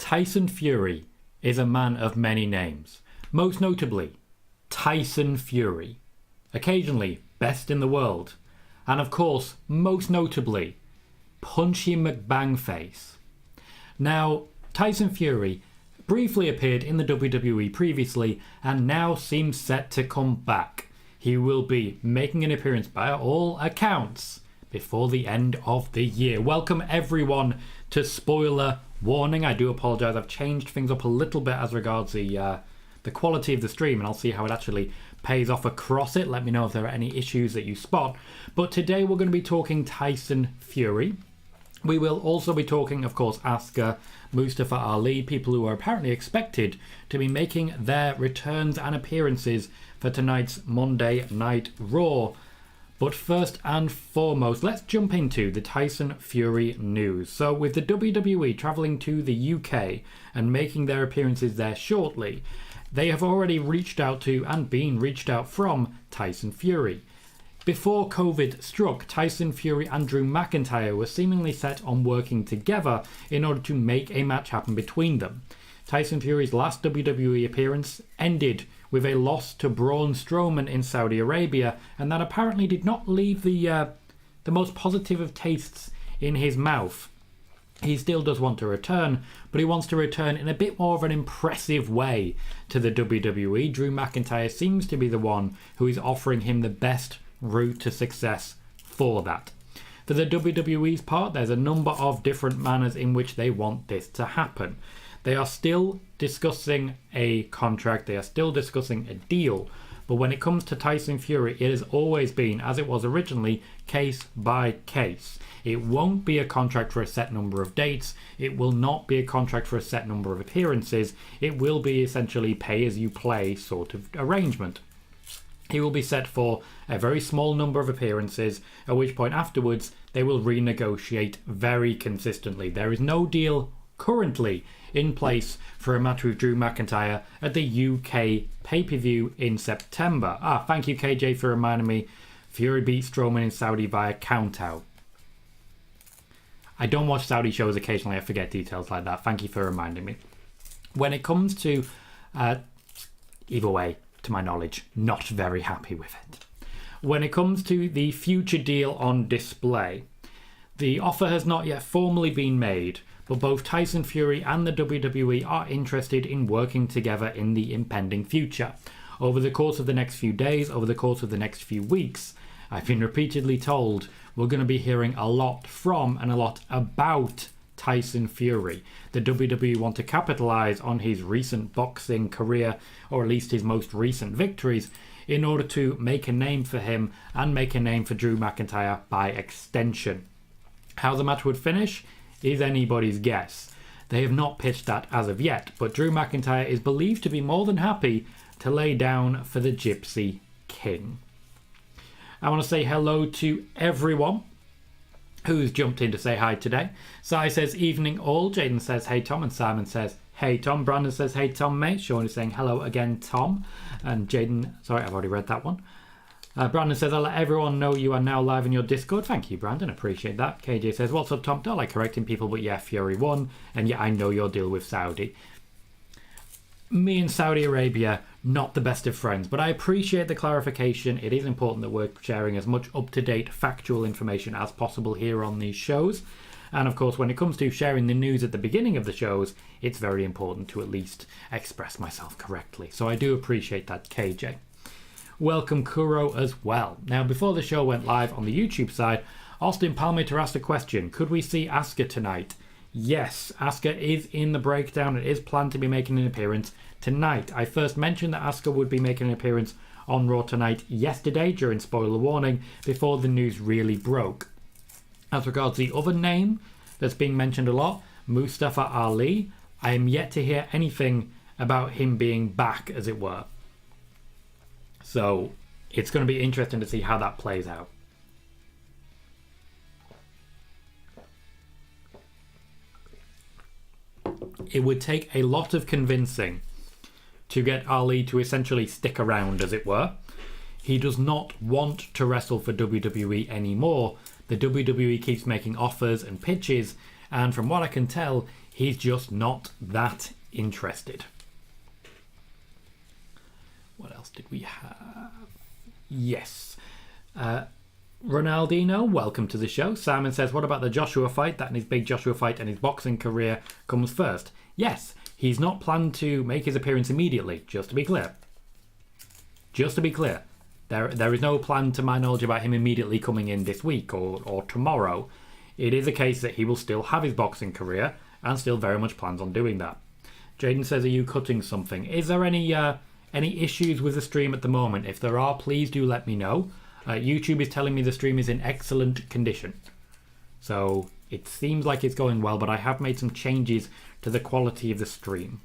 Tyson Fury is a man of many names, most notably Tyson Fury, occasionally best in the world, and of course, most notably, Punchy McBangface. Now, Tyson Fury briefly appeared in the WWE previously and now seems set to come back. He will be making an appearance by all accounts before the end of the year. Welcome everyone to Spoiler Warning. I do apologise, I've changed things up a little bit as regards the quality of the stream, and I'll see how it actually pays off across it. Let me know if there are any issues that you spot. But today we're going to be talking Tyson Fury. We will also be talking, of course, Asuka, Mustafa Ali, people who are apparently expected to be making their returns and appearances for tonight's Monday Night Raw. But first and foremost, let's jump into the Tyson Fury news. So with the WWE travelling to the UK and making their appearances there shortly, they have already reached out to and been reached out from Tyson Fury. Before COVID struck, Tyson Fury and Drew McIntyre were seemingly set on working together in order to make a match happen between them. Tyson Fury's last WWE appearance ended with a loss to Braun Strowman in Saudi Arabia, and that apparently did not leave the most positive of tastes in his mouth. He still does want to return, but he wants to return in a bit more of an impressive way to the WWE. Drew McIntyre seems to be the one who is offering him the best route to success for that. For the WWE's part, there's a number of different manners in which they want this to happen. They are still discussing a contract, they are still discussing a deal, but when it comes to Tyson Fury, it has always been, as it was originally, case by case. It won't be a contract for a set number of dates, it will not be a contract for a set number of appearances, it will be essentially pay-as-you-play sort of arrangement. He will be set for a very small number of appearances, at which point afterwards they will renegotiate very consistently. There is no deal currently in place for a match with Drew McIntyre at the UK pay-per-view in September. Thank you KJ for reminding me. Fury beat Strowman in Saudi via countout. I don't watch Saudi shows occasionally, I forget details like that. Thank you for reminding me. When it comes to, either way, to my knowledge, not very happy with it. When it comes to the future deal on display, the offer has not yet formally been made, but both Tyson Fury and the WWE are interested in working together in the impending future. Over the course of the next few days, over the course of the next few weeks, I've been repeatedly told we're going to be hearing a lot from and a lot about Tyson Fury. The WWE want to capitalize on his recent boxing career, or at least his most recent victories, in order to make a name for him and make a name for Drew McIntyre by extension. How the match would finish is anybody's guess. They have not pitched that as of yet, but Drew McIntyre is believed to be more than happy to lay down for the Gypsy King. I want to say hello to everyone who's jumped in to say hi today. Sai says, evening all. Jaden says, hey Tom. And Simon says, hey Tom. Brandon says, hey Tom mate. Sean is saying, hello again Tom. And Jaden, sorry, I've already read that one. Brandon says, I'll let everyone know you are now live in your Discord. Thank you, Brandon. Appreciate that. KJ says, what's up, Tom? Don't like correcting people, but yeah, Fury won. And yeah, I know your deal with Saudi. Me and Saudi Arabia, not the best of friends, but I appreciate the clarification. It is important that we're sharing as much up-to-date factual information as possible here on these shows. And of course, when it comes to sharing the news at the beginning of the shows, it's very important to at least express myself correctly. So I do appreciate that, KJ. Welcome Kuro as well. Now, before the show went live on the YouTube side, Austin Palmater asked a question. Could we see Asuka tonight? Yes, Asuka is in the breakdown. It is planned to be making an appearance tonight. I first mentioned that Asuka would be making an appearance on Raw tonight yesterday during Spoiler Warning before the news really broke. As regards the other name that's being mentioned a lot, Mustafa Ali, I am yet to hear anything about him being back, as it were. So it's going to be interesting to see how that plays out. It would take a lot of convincing to get Ali to essentially stick around, as it were. He does not want to wrestle for WWE anymore. The WWE keeps making offers and pitches, and from what I can tell, He's just not that interested. What else did we have? Yes. Ronaldinho, welcome to the show. Simon says, what about the Joshua fight? That and his big Joshua fight and his boxing career comes first. Yes, he's not planned to make his appearance immediately, just to be clear. Just to be clear. There is no plan to my knowledge about him immediately coming in this week or tomorrow. It is a case that he will still have his boxing career and still very much plans on doing that. Jaden says, are you cutting something? Is there any issues with the stream at the moment? If there are, please do let me know. YouTube is telling me the stream is in excellent condition. So it seems like it's going well, but I have made some changes to the quality of the stream.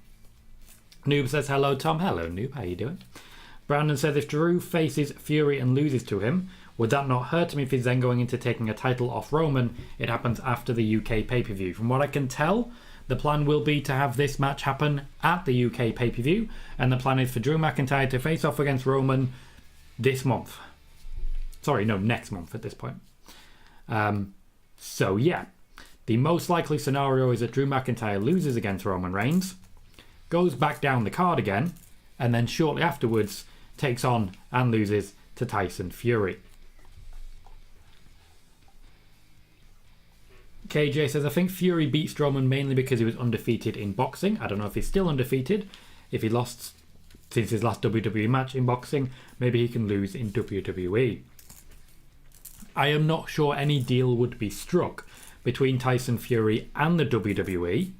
Noob says, hello Tom. Hello Noob, how you doing? Brandon says, if Drew faces Fury and loses to him, would that not hurt him if he's then going into taking a title off Roman? It happens after the UK pay-per-view. From what I can tell, the plan will be to have this match happen at the UK pay-per-view, and the plan is for Drew McIntyre to face off against Roman this month. Sorry, no, next month at this point. So yeah, the most likely scenario is that Drew McIntyre loses against Roman Reigns, goes back down the card again, and then shortly afterwards takes on and loses to Tyson Fury. KJ says, I think Fury beat Strowman mainly because he was undefeated in boxing. I don't know if he's still undefeated. If he lost since his last WWE match in boxing, maybe he can lose in WWE. I am not sure any deal would be struck between Tyson Fury and the WWE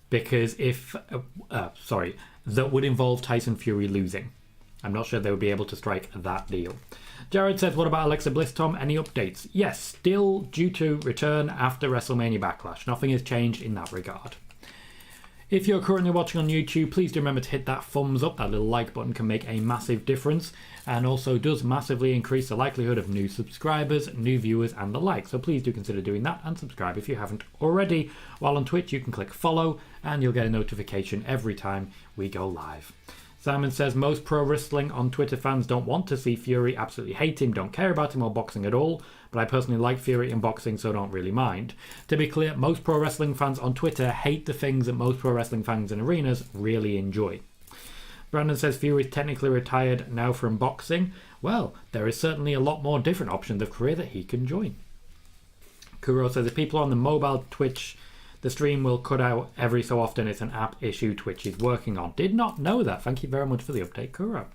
because that would involve Tyson Fury losing. I'm not sure they would be able to strike that deal. Jared says, what about Alexa Bliss, Tom? Any updates? Yes, still due to return after WrestleMania Backlash. Nothing has changed in that regard. If you're currently watching on YouTube, please do remember to hit that thumbs up. That little like button can make a massive difference and also does massively increase the likelihood of new subscribers, new viewers and the like. So please do consider doing that and subscribe if you haven't already. While on Twitch, you can click follow and you'll get a notification every time we go live. Simon says, most pro wrestling on Twitter fans don't want to see Fury, absolutely hate him, don't care about him or boxing at all, but I personally like Fury in boxing, so don't really mind. To be clear, most pro wrestling fans on Twitter hate the things that most pro wrestling fans in arenas really enjoy. Brandon says, Fury is technically retired now from boxing. Well, there is certainly a lot more different options of career that he can join. Kuro says, if people on the mobile Twitch, the stream will cut out every so often. It's an app issue Twitch is working on. Did not know that. Thank you very much for the update, Kuro.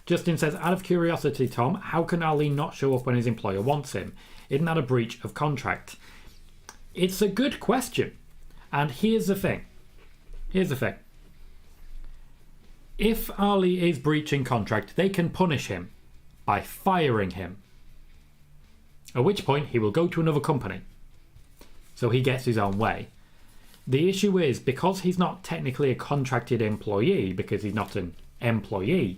Justin says, out of curiosity, Tom, how can Ali not show up when his employer wants him? Isn't that a breach of contract? It's a good question. And here's the thing. If Ali is breaching contract, they can punish him by firing him. At which point, he will go to another company. So he gets his own way. The issue is, because he's not technically a contracted employee, because he's not an employee,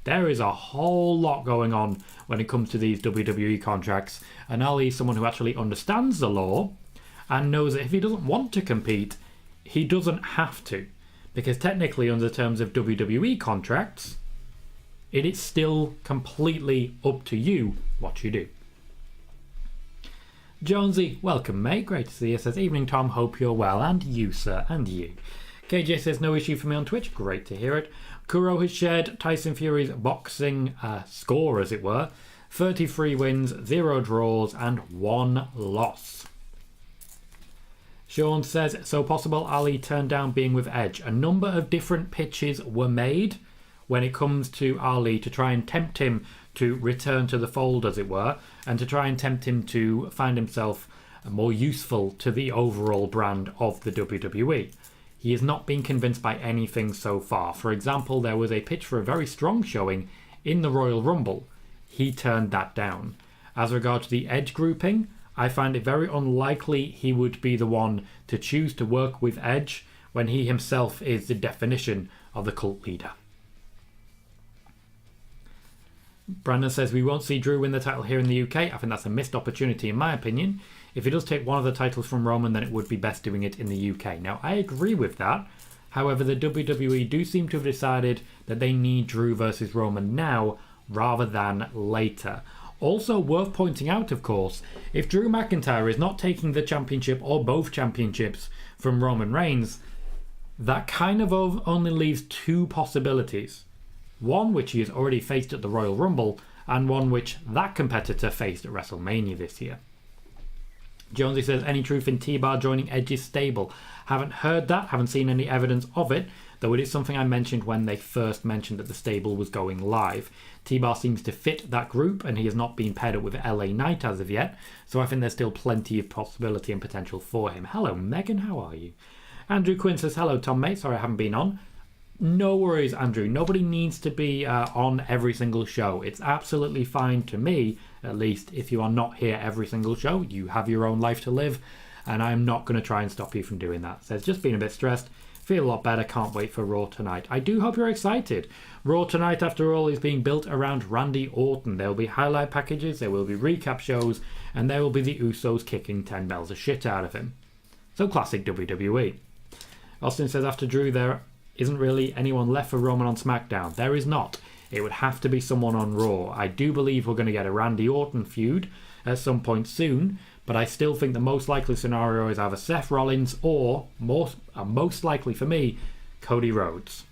there is a whole lot going on when it comes to these WWE contracts. And Ali is someone who actually understands the law and knows that if he doesn't want to compete, he doesn't have to. Because technically, under the terms of WWE contracts, it is still completely up to you what you do. Jonesy, welcome mate, great to see you. Says, evening Tom, hope you're well. And you sir, and you. KJ says, no issue for me on Twitch, great to hear it. Kuro has shared Tyson Fury's boxing score, as it were. 33 wins, 0 draws and 1 loss. Sean says, so possible Ali turned down being with Edge. A number of different pitches were made when it comes to Ali to try and tempt him to return to the fold, as it were, and to try and tempt him to find himself more useful to the overall brand of the WWE. He has not been convinced by anything so far. For example, there was a pitch for a very strong showing in the Royal Rumble. He turned that down. As regards to the Edge grouping, I find it very unlikely he would be the one to choose to work with Edge when he himself is the definition of the cult leader. Brandon says, we won't see Drew win the title here in the UK. I think that's a missed opportunity in my opinion. If he does take one of the titles from Roman, then it would be best doing it in the UK. Now, I agree with that. However, the WWE do seem to have decided that they need Drew versus Roman now rather than later. Also worth pointing out, of course, if Drew McIntyre is not taking the championship or both championships from Roman Reigns, that kind of only leaves two possibilities. One which he has already faced at the Royal Rumble, and one which that competitor faced at WrestleMania this year. Jonesy says, any truth in T-Bar joining Edge's stable? Haven't heard that, haven't seen any evidence of it, though it is something I mentioned when they first mentioned that the stable was going live. T-Bar seems to fit that group, and he has not been paired up with LA Knight as of yet, so I think there's still plenty of possibility and potential for him. Hello, Megan, how are you? Andrew Quinn says, hello, Tom, mate, sorry I haven't been on. No worries, Andrew. Nobody needs to be on every single show. It's absolutely fine to me, at least, if you are not here every single show. You have your own life to live, and I'm not going to try and stop you from doing that. Says, just been a bit stressed. Feel a lot better. Can't wait for Raw tonight. I do hope you're excited. Raw tonight, after all, is being built around Randy Orton. There will be highlight packages, there will be recap shows, and there will be the Usos kicking 10 bells of shit out of him. So classic WWE. Austin says, after Drew, there isn't really anyone left for Roman on SmackDown. There is not. It would have to be someone on Raw. I do believe we're going to get a Randy Orton feud at some point soon, but I still think the most likely scenario is either Seth Rollins or, most likely for me, Cody Rhodes.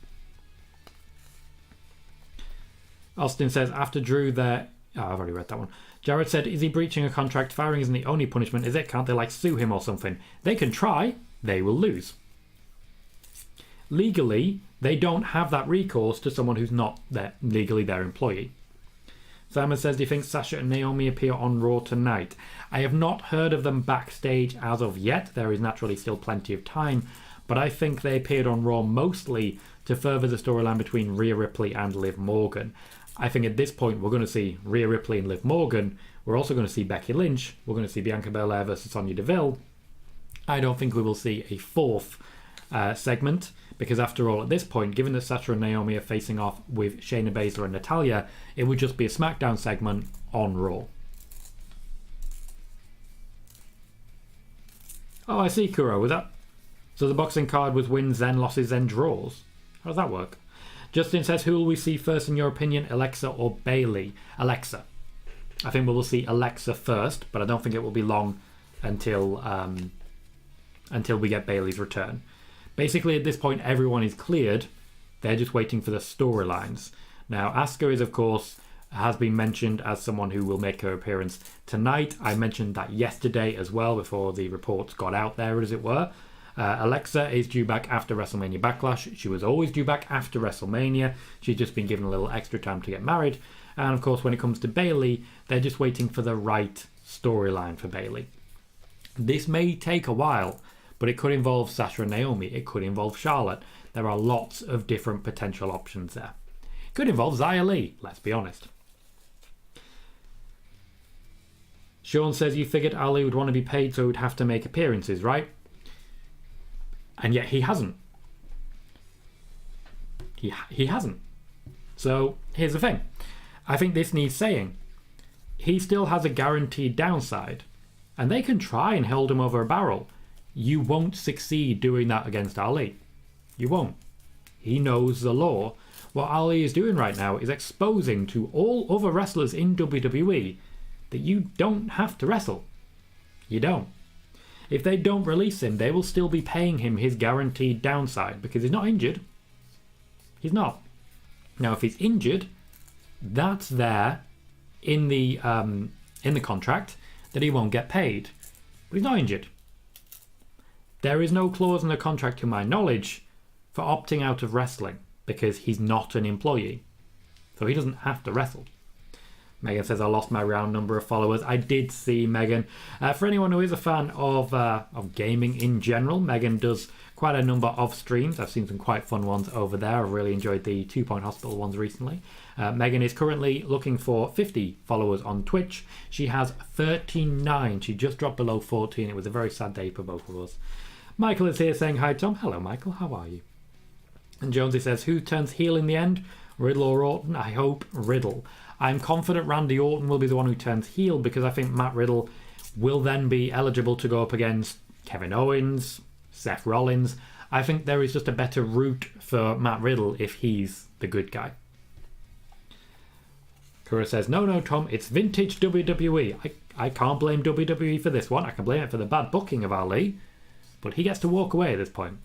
Austin says, after Drew there... Oh, I've already read that one. Jared said, is he breaching a contract? Firing isn't the only punishment, is it? Can't they, sue him or something? They can try. They will lose. Legally, they don't have that recourse to someone who's not legally their employee. Simon says, do you think Sasha and Naomi appear on Raw tonight? I have not heard of them backstage as of yet. There is naturally still plenty of time, but I think they appeared on Raw mostly to further the storyline between Rhea Ripley and Liv Morgan. I think at this point we're going to see Rhea Ripley and Liv Morgan. We're also going to see Becky Lynch. We're going to see Bianca Belair versus Sonya Deville. I don't think we will see a fourth segment, because after all, at this point, given that Sasha and Naomi are facing off with Shayna Baszler and Natalya, it would just be a SmackDown segment on Raw. Oh, I see, Kuro. Was that... So the boxing card was wins, then losses, then draws. How does that work? Justin says, who will we see first in your opinion, Alexa or Bayley? Alexa. I think we will see Alexa first, but I don't think it will be long until we get Bayley's return. Basically, at this point, everyone is cleared. They're just waiting for the storylines. Now, Asuka is, of course, has been mentioned as someone who will make her appearance tonight. I mentioned that yesterday as well, before the reports got out there, as it were. Alexa is due back after WrestleMania Backlash. She was always due back after WrestleMania. She's just been given a little extra time to get married. And, of course, when it comes to Bayley, they're just waiting for the right storyline for Bayley. This may take a while, but it could involve Sasha and Naomi. It could involve Charlotte. There are lots of different potential options there. It could involve Xia Li, let's be honest. Sean says, you figured Ali would want to be paid, so he would have to make appearances, right? And yet he hasn't. He hasn't. So here's the thing. I think this needs saying. He still has a guaranteed downside, and they can try and hold him over a barrel. You won't succeed doing that against Ali. You won't. He knows the law. What Ali is doing right now is exposing to all other wrestlers in WWE that you don't have to wrestle. You don't. If they don't release him, they will still be paying him his guaranteed downside because he's not injured. He's not. Now, if he's injured, that's there in the contract that he won't get paid. But he's not injured. There is no clause in the contract, to my knowledge, for opting out of wrestling because he's not an employee. So he doesn't have to wrestle. Megan says, I lost my round number of followers. I did see Megan. For anyone who is a fan of gaming in general, Megan does quite a number of streams. I've seen some quite fun ones over there. I've really enjoyed the 2 Point Hospital ones recently. Megan is currently looking for 50 followers on Twitch. She has 39. She just dropped below 14. It was a very sad day for both of us. Michael is here saying hi, Tom. Hello, Michael. How are you? And Jonesy says, who turns heel in the end? Riddle or Orton? I hope Riddle. I'm confident Randy Orton will be the one who turns heel because I think Matt Riddle will then be eligible to go up against Kevin Owens, Seth Rollins. I think there is just a better route for Matt Riddle if he's the good guy. Kura says, no, Tom, it's vintage WWE. I can't blame WWE for this one. I can blame it for the bad booking of Ali. but he gets to walk away at this point.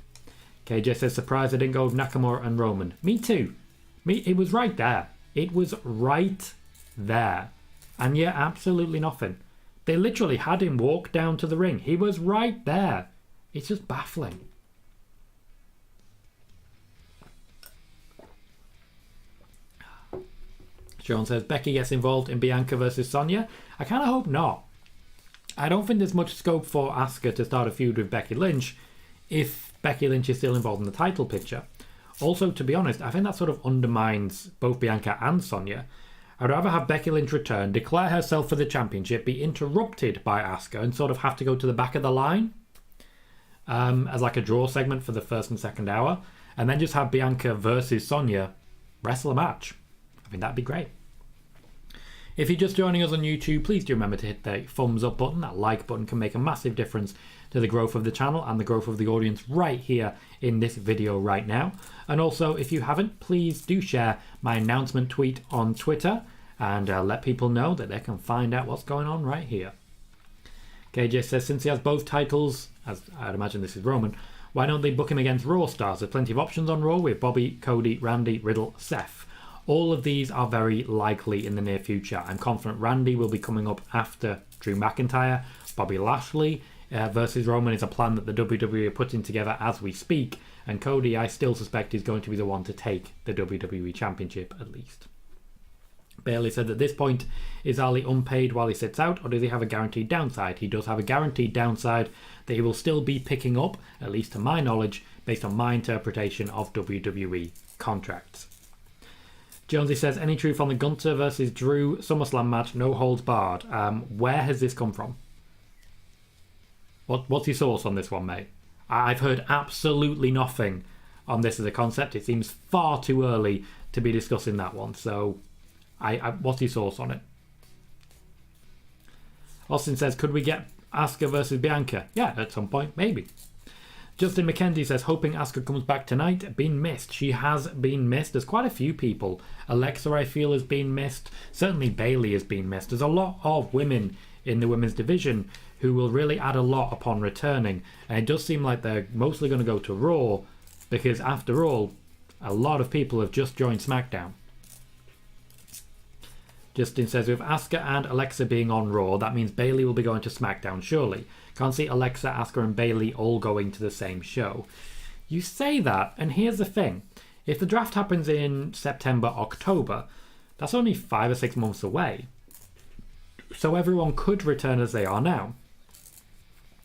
KJ says, surprised I didn't go with Nakamura and Roman. Me too. It was right there. It was right there. And yet, absolutely nothing. They literally had him walk down to the ring. He was right there. It's just baffling. Sean says, Becky gets involved in Bianca versus Sonya. I kind of hope not. I don't think there's much scope for Asuka to start a feud with Becky Lynch if Becky Lynch is still involved in the title picture. Also, to be honest, I think that sort of undermines both Bianca and Sonya. I'd rather have Becky Lynch return, declare herself for the championship, be interrupted by Asuka, and sort of have to go to the back of the line as like a draw segment for the first and second hour, and then just have Bianca versus Sonya wrestle a match. I think that'd be great. If you're just joining us on YouTube, please do remember to hit the thumbs up button. That like button can make a massive difference to the growth of the channel and the growth of the audience right here in this video right now. And also, if you haven't, please do share my announcement tweet on Twitter and let people know that they can find out what's going on right here. KJ says, since he has both titles, as I'd imagine this is Roman, why don't they book him against Raw stars? There's plenty of options on Raw with Bobby, Cody, Randy, Riddle, Seth. All of these are very likely in the near future. I'm confident Randy will be coming up after Drew McIntyre. Bobby Lashley versus Roman is a plan that the WWE are putting together as we speak. And Cody, I still suspect, is going to be the one to take the WWE Championship at least. Bailey said at this point, is Ali unpaid while he sits out, or does he have a guaranteed downside? He does have a guaranteed downside that he will still be picking up, at least to my knowledge, based on my interpretation of WWE contracts. Jonesy says, any truth on the Gunther versus Drew SummerSlam match, no holds barred? Where has this come from? What's your source on this one, mate? I've heard absolutely nothing on this as a concept. It seems far too early to be discussing that one. So, what's your source on it? Austin says, could we get Asuka versus Bianca? Yeah, at some point, maybe. Justin McKenzie says, hoping Asuka comes back tonight. Been missed. She has been missed. There's quite a few people. Alexa, I feel, has been missed. Certainly Bayley has been missed. There's a lot of women in the women's division who will really add a lot upon returning. And it does seem like they're mostly going to go to Raw because, after all, a lot of people have just joined SmackDown. Justin says, with Asuka and Alexa being on Raw, that means Bayley will be going to SmackDown, surely. Can't see Alexa, Asuka and Bayley all going to the same show. You say that, and here's the thing. If the draft happens in September, October, that's only 5 or 6 months away. So everyone could return as they are now.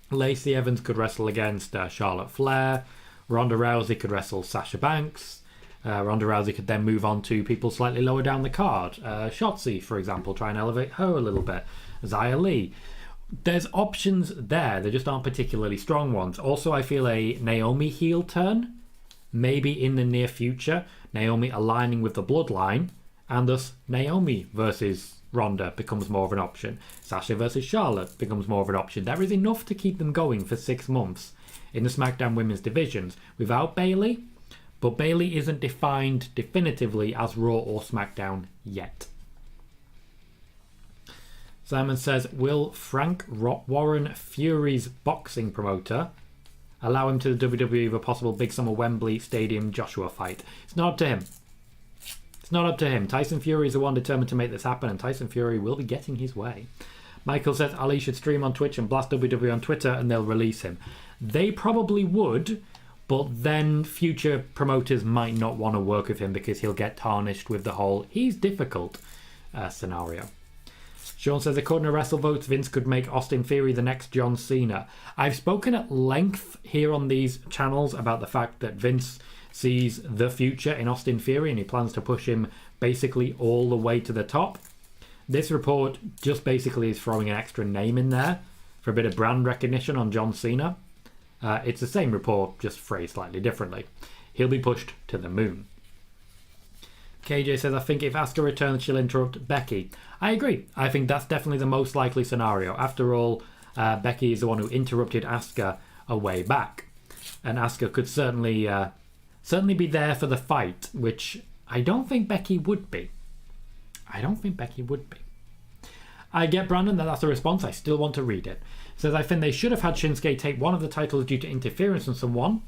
Lacey Evans could wrestle against Charlotte Flair. Ronda Rousey could wrestle Sasha Banks. Ronda Rousey could then move on to people slightly lower down the card. Shotzi, for example, try and elevate her a little bit. Xia Li. There's options there. They just aren't particularly strong ones. Also, I feel a Naomi heel turn, maybe in the near future. Naomi aligning with the bloodline, and thus Naomi versus Ronda becomes more of an option. Sasha versus Charlotte becomes more of an option. There is enough to keep them going for 6 months in the SmackDown women's divisions without Bayley, but Bayley isn't defined definitively as Raw or SmackDown yet. Simon says, will Frank Warren, Fury's boxing promoter, allow him to the WWE with a possible Big Summer Wembley Stadium Joshua fight? It's not up to him. It's not up to him. Tyson Fury is the one determined to make this happen, and Tyson Fury will be getting his way. Michael says, Ali should stream on Twitch and blast WWE on Twitter and they'll release him. They probably would, but then future promoters might not want to work with him because he'll get tarnished with the whole he's difficult scenario. Sean says, according to WrestleVotes, Vince could make Austin Theory the next John Cena. I've spoken at length here on these channels about the fact that Vince sees the future in Austin Theory and he plans to push him basically all the way to the top. This report just basically is throwing an extra name in there for a bit of brand recognition on John Cena. It's the same report, just phrased slightly differently. He'll be pushed to the moon. KJ says, I think if Asuka returns, she'll interrupt Becky. I agree. I think that's definitely the most likely scenario. After all, Becky is the one who interrupted Asuka a way back. And Asuka could certainly be there for the fight, which I don't think Becky would be. I get, Brandon, that that's a response. I still want to read it. Says, I think they should have had Shinsuke take one of the titles due to interference from someone.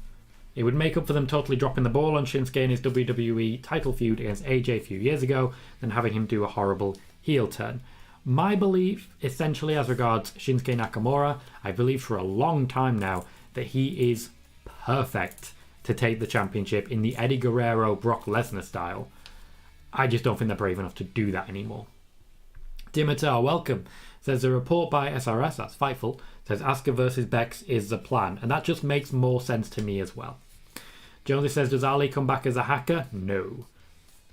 It would make up for them totally dropping the ball on Shinsuke in his WWE title feud against AJ a few years ago, than having him do a horrible heel turn. My belief, essentially, as regards Shinsuke Nakamura, I believe for a long time now that he is perfect to take the championship in the Eddie Guerrero, Brock Lesnar style. I just don't think they're brave enough to do that anymore. Dimitar, welcome. Says a report by SRS, that's Fightful, says Asuka versus Bex is the plan, and that just makes more sense to me as well. Jonesy says, does Ali come back as a hacker? No.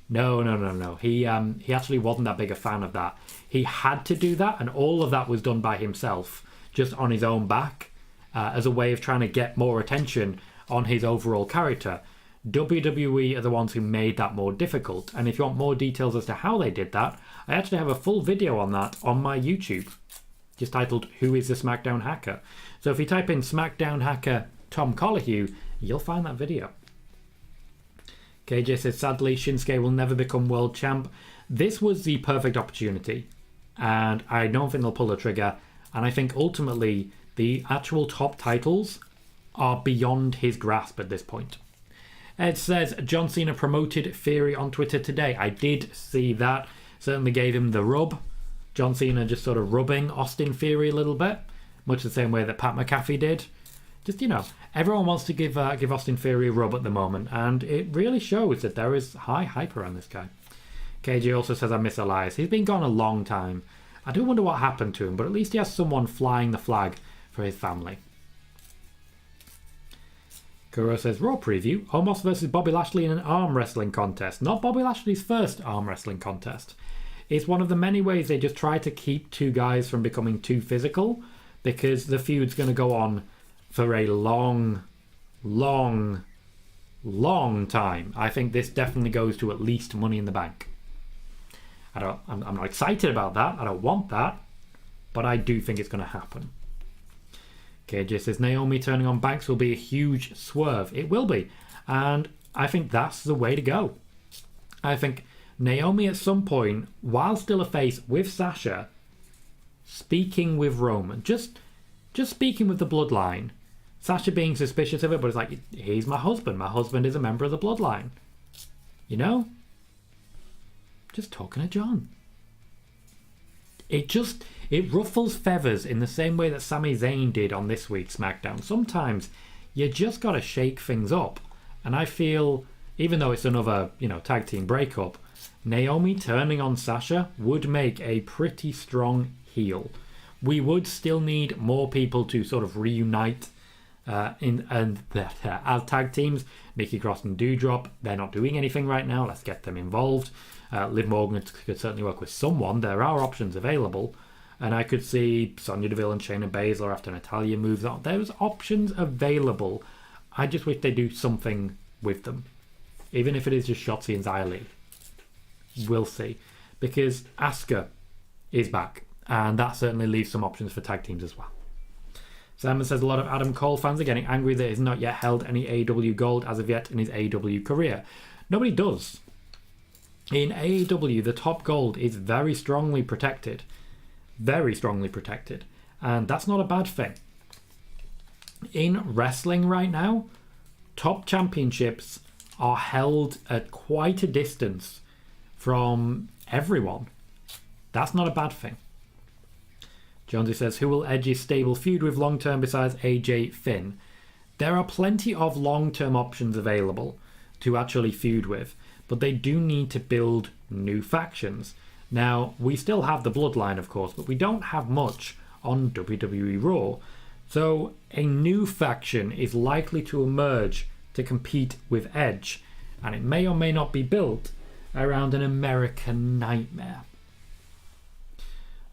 No. He actually wasn't that big a fan of that. He had to do that, and all of that was done by himself, just on his own back, as a way of trying to get more attention on his overall character. WWE are the ones who made that more difficult, and if you want more details as to how they did that, I actually have a full video on that on my YouTube, just titled, Who is the SmackDown Hacker? So if you type in SmackDown Hacker Tom Collahue, you'll find that video. KJ says, sadly, Shinsuke will never become world champ. This was the perfect opportunity, and I don't think they'll pull the trigger, and I think ultimately the actual top titles are beyond his grasp at this point. Ed says, John Cena promoted Fury on Twitter today. I did see that. Certainly gave him the rub. John Cena just sort of rubbing Austin Fury a little bit, much the same way that Pat McAfee did. Just, everyone wants to give Austin Fury a rub at the moment, and it really shows that there is high hype around this guy. KJ also says, I miss Elias. He's been gone a long time. I do wonder what happened to him, but at least he has someone flying the flag for his family. Kuro says, Raw preview, Omos versus Bobby Lashley in an arm wrestling contest. Not Bobby Lashley's first arm wrestling contest. It's one of the many ways they just try to keep two guys from becoming too physical, because the feud's going to go on for a long time. I think this definitely goes to at least Money in the Bank. I'm not excited about that. I don't want that. But I do think it's going to happen. KJ says, Naomi turning on Banks will be a huge swerve. It will be. And I think that's the way to go. I think Naomi at some point, while still a face with Sasha, speaking with Roman, just speaking with the bloodline, Sasha being suspicious of it, but it's like, he's my husband. My husband is a member of the bloodline. Just talking to John. It ruffles feathers in the same way that Sami Zayn did on this week's SmackDown. Sometimes you just got to shake things up. And I feel, even though it's another, tag team breakup, Naomi turning on Sasha would make a pretty strong heel. We would still need more people to sort of reunite as tag teams. Nikki Cross and Doudrop, they're not doing anything right now. Let's get them involved. Liv Morgan could certainly work with someone. There are options available. And I could see Sonya Deville and Shayna Baszler after Natalya moves on. There's options available. I just wish they do something with them. Even if it is just Shotzi and Xia Li. We'll see. Because Asuka is back. And that certainly leaves some options for tag teams as well. Simon says a lot of Adam Cole fans are getting angry that he's not yet held any AEW gold as of yet in his AEW career. Nobody does. In AEW, the top gold is very strongly protected. Very strongly protected. And that's not a bad thing. In wrestling right now, top championships are held at quite a distance from everyone. That's not a bad thing. Jonesy says, who will Edge's stable feud with long-term besides AJ Finn? There are plenty of long-term options available to actually feud with, but they do need to build new factions. Now, we still have the Bloodline, of course, but we don't have much on WWE Raw. So a new faction is likely to emerge to compete with Edge, and it may or may not be built around an American Nightmare.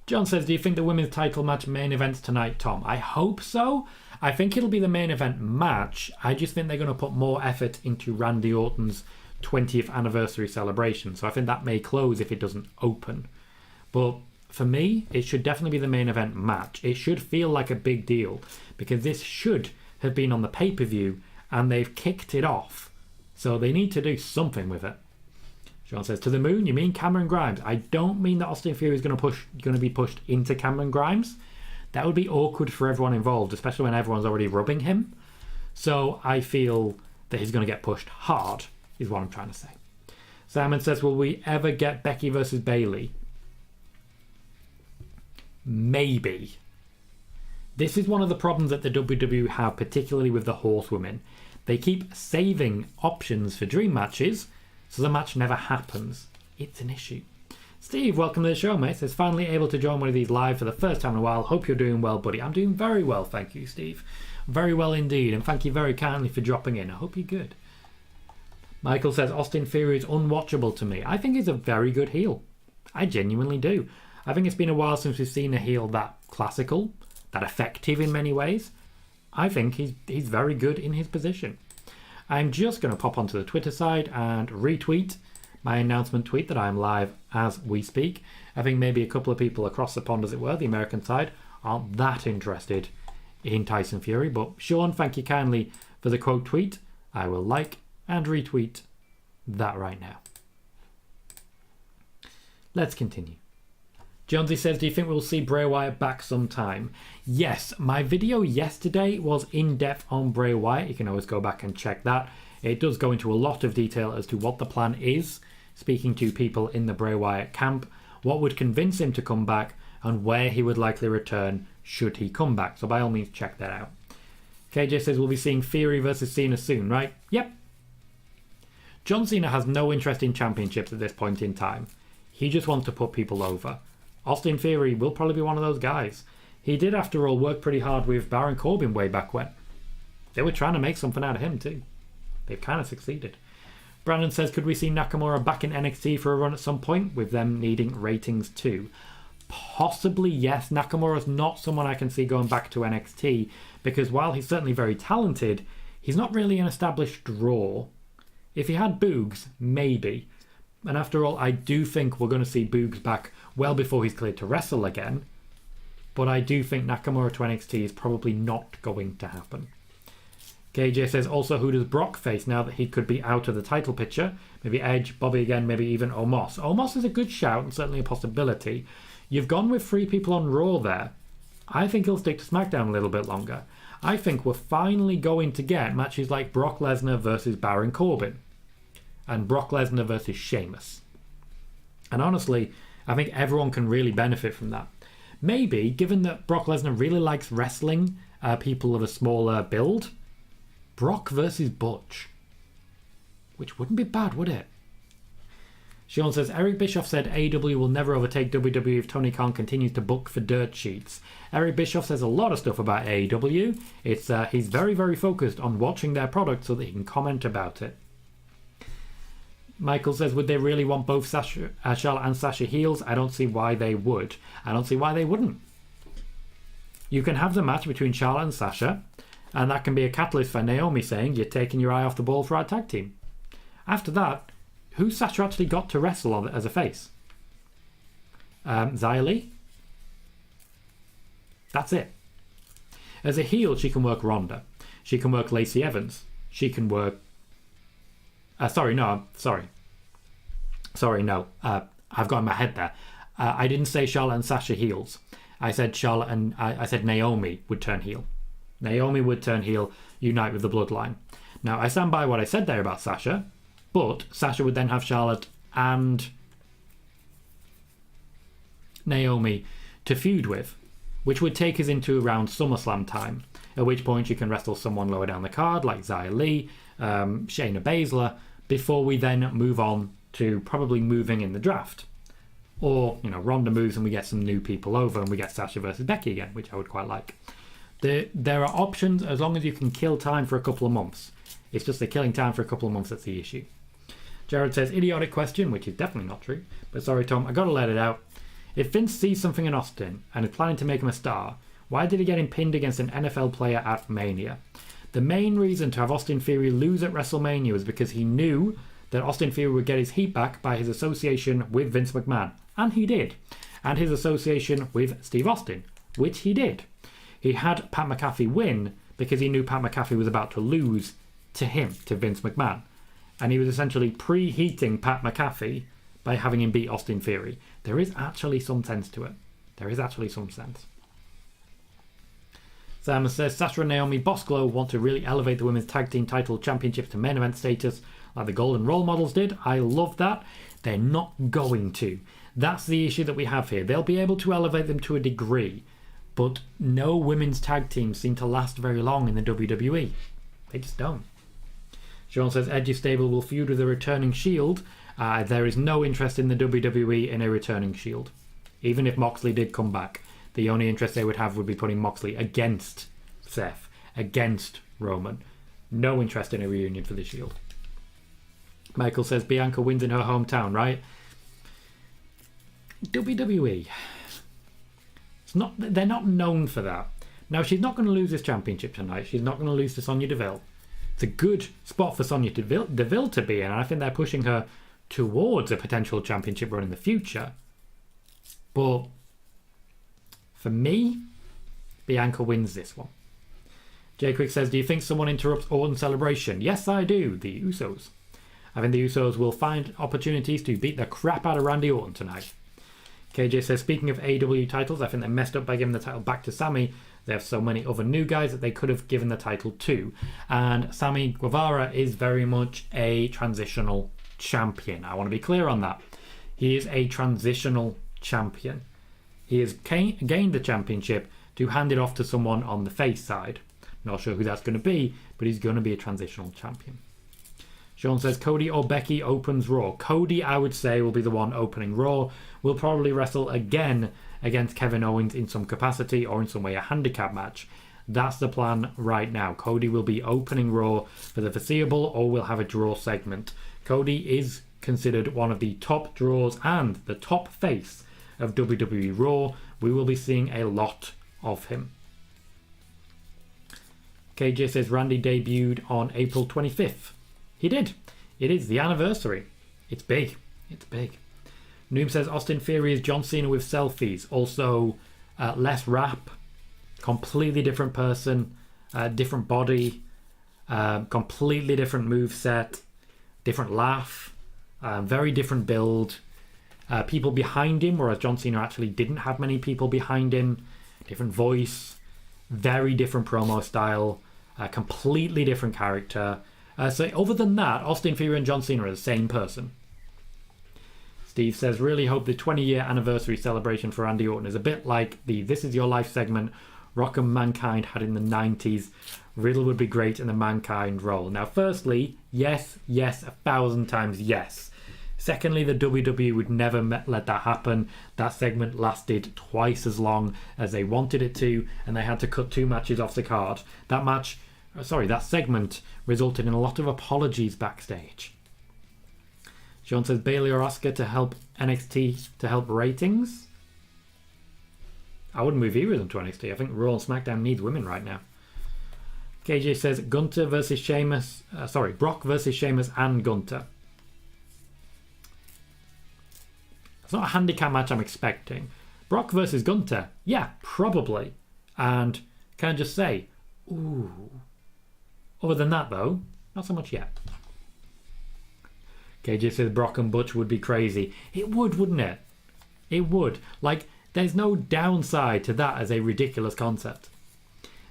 John says, do you think the women's title match main events tonight, Tom? I hope so. I think it'll be the main event match. I just think they're going to put more effort into Randy Orton's 20th anniversary celebration. So I think that may close if it doesn't open. But for me, it should definitely be the main event match. It should feel like a big deal because this should have been on the pay-per-view and they've kicked it off. So they need to do something with it. Sean says, to the moon, you mean Cameron Grimes? I don't mean that Austin Fury is going to be pushed into Cameron Grimes. that would be awkward for everyone involved, especially when everyone's already rubbing him. So I feel that he's going to get pushed hard, is what I'm trying to say. Simon says, will we ever get Becky versus Bayley? Maybe. This is one of the problems that the WWE have, particularly with the horsewomen. They keep saving options for dream matches, so the match never happens. It's an issue. Steve, welcome to the show, mate. Says, finally able to join one of these live for the first time in a while. Hope you're doing well, buddy. I'm doing very well, thank you, Steve. Very well indeed, and thank you very kindly for dropping in. I hope you're good. Michael says, Austin Fury is unwatchable to me. I think he's a very good heel. I genuinely do. I think it's been a while since we've seen a heel that classical, that effective in many ways. I think he's very good in his position. I'm just going to pop onto the Twitter side and retweet my announcement tweet that I'm live as we speak. I think maybe a couple of people across the pond, as it were, the American side, aren't that interested in Tyson Fury. But Sean, thank you kindly for the quote tweet. I will like and retweet that right now. Let's continue. Jonesy says, do you think we'll see Bray Wyatt back sometime? Yes, my video yesterday was in-depth on Bray Wyatt. You can always go back and check that. It does go into a lot of detail as to what the plan is, speaking to people in the Bray Wyatt camp, what would convince him to come back, and where he would likely return should he come back. So by all means, check that out. KJ says, we'll be seeing Fury versus Cena soon, right? Yep. John Cena has no interest in championships at this point in time. He just wants to put people over. Austin Theory will probably be one of those guys. He did, after all, work pretty hard with Baron Corbin way back when. They were trying to make something out of him too. They've kind of succeeded. Brandon says, could we see Nakamura back in NXT for a run at some point, with them needing ratings too? Possibly, yes. Nakamura's not someone I can see going back to NXT, because while he's certainly very talented, he's not really an established draw. If he had Boogs, maybe. And after all, I do think we're going to see Boogs back well before he's cleared to wrestle again. But I do think Nakamura to NXT is probably not going to happen. KJ says, also, who does Brock face now that he could be out of the title picture? Maybe Edge, Bobby again, maybe even Omos. Omos is a good shout and certainly a possibility. You've gone with 3 people on Raw there. I think he'll stick to SmackDown a little bit longer. I think we're finally going to get matches like Brock Lesnar versus Baron Corbin. And Brock Lesnar versus Sheamus. And honestly, I think everyone can really benefit from that. Maybe, given that Brock Lesnar really likes wrestling people of a smaller build, Brock versus Butch. Which wouldn't be bad, would it? Sean says, Eric Bischoff said AEW will never overtake WWE if Tony Khan continues to book for dirt sheets. Eric Bischoff says a lot of stuff about AEW. He's very, very focused on watching their product so that he can comment about it. Michael says, would they really want both Charlotte and Sasha heels? I don't see why they would. I don't see why they wouldn't. You can have the match between Charlotte and Sasha, and that can be a catalyst for Naomi saying, you're taking your eye off the ball for our tag team. After that, who's Sasha actually got to wrestle as a face? Xia Li? That's it. As a heel, she can work Ronda. She can work Lacey Evans. She can work... I've got in my head there. I didn't say Charlotte and Sasha heels. I said Charlotte and... I said Naomi would turn heel. Naomi would turn heel, unite with the bloodline. Now, I stand by what I said there about Sasha, but Sasha would then have Charlotte and Naomi to feud with, which would take us into around SummerSlam time, at which point you can wrestle someone lower down the card, like Xia Li, Shayna Baszler, before we then move on to probably moving in the draft. Or, Ronda moves and we get some new people over and we get Sasha versus Becky again, which I would quite like. There are options as long as you can kill time for a couple of months. It's just the killing time for a couple of months that's the issue. Jared says, idiotic question, which is definitely not true. But sorry, Tom, I gotta let it out. If Vince sees something in Austin and is planning to make him a star, why did he get him pinned against an NFL player at Mania? The main reason to have Austin Theory lose at WrestleMania was because he knew that Austin Theory would get his heat back by his association with Vince McMahon. And he did. And his association with Steve Austin, which he did. He had Pat McAfee win because he knew Pat McAfee was about to lose to him, to Vince McMahon. And he was essentially preheating Pat McAfee by having him beat Austin Theory. There is actually some sense to it. There is actually some sense. Simon says, Sasha and Naomi Boss Glow want to really elevate the women's tag team title championships to main event status like the Golden Role Models did. I love that. They're not going to. That's the issue that we have here. They'll be able to elevate them to a degree, but no women's tag teams seem to last very long in the WWE. They just don't. Sean says, Edge's stable will feud with a returning Shield. There is no interest in the WWE in a returning Shield. Even if Moxley did come back, the only interest they would have would be putting Moxley against Seth, against Roman. No interest in a reunion for the Shield. Michael says, Bianca wins in her hometown, right? WWE. They're not known for that. Now, she's not going to lose this championship tonight. She's not going to lose to Sonya Deville. It's a good spot for Sonya Deville to be in, and I think they're pushing her towards a potential championship run in the future. But for me, Bianca wins this one. Jay Quick says, do you think someone interrupts Orton's celebration? Yes, I do. The Usos. I think the Usos will find opportunities to beat the crap out of Randy Orton tonight. KJ says, speaking of AEW titles, I think they messed up by giving the title back to Sammy. They have so many other new guys that they could have given the title to. And Sammy Guevara is very much a transitional champion. I want to be clear on that. He is a transitional champion. He has gained the championship to hand it off to someone on the face side. Not sure who that's going to be, but he's going to be a transitional champion. Sean says, Cody or Becky opens Raw. Cody, I would say, will be the one opening Raw. Will probably wrestle again against Kevin Owens in some capacity or in some way a handicap match. That's the plan right now. Cody will be opening Raw for the foreseeable, or we'll have a draw segment. Cody is considered one of the top draws and the top face of WWE Raw. We will be seeing a lot of him. KJ says, Randy debuted on April 25th. He did. It is the anniversary. It's big. It's big. Noom says Austin Theory is John Cena with selfies. Also, less rap. Completely different person. Different body. Completely different moveset. Different laugh. Very different build. People behind him, whereas John Cena actually didn't have many people behind him. Different voice. Very different promo style. Completely different character. So other than that, Austin Theory and John Cena are the same person. Steve says, really hope the 20-year anniversary celebration for Randy Orton is a bit like the This Is Your Life segment Rock and Mankind had in the 90s. Riddle would be great in the Mankind role. Now, firstly, yes, 1,000 times yes. Secondly, the WWE would never let that happen. That segment lasted twice as long as they wanted it to, and they had to cut 2 matches off the card. That segment resulted in a lot of apologies backstage. Sean says Bayley or Asuka to help NXT to help ratings. I wouldn't move either of them to NXT. I think Raw and SmackDown needs women right now. KJ says Gunter versus Sheamus. Brock versus Sheamus and Gunter. It's not a handicap match I'm expecting. Brock versus Gunter. Yeah, probably. And can I just say, ooh. Other than that, though, not so much yet. KJ says Brock and Butch would be crazy. It would, wouldn't it? It would. Like, there's no downside to that as a ridiculous concept.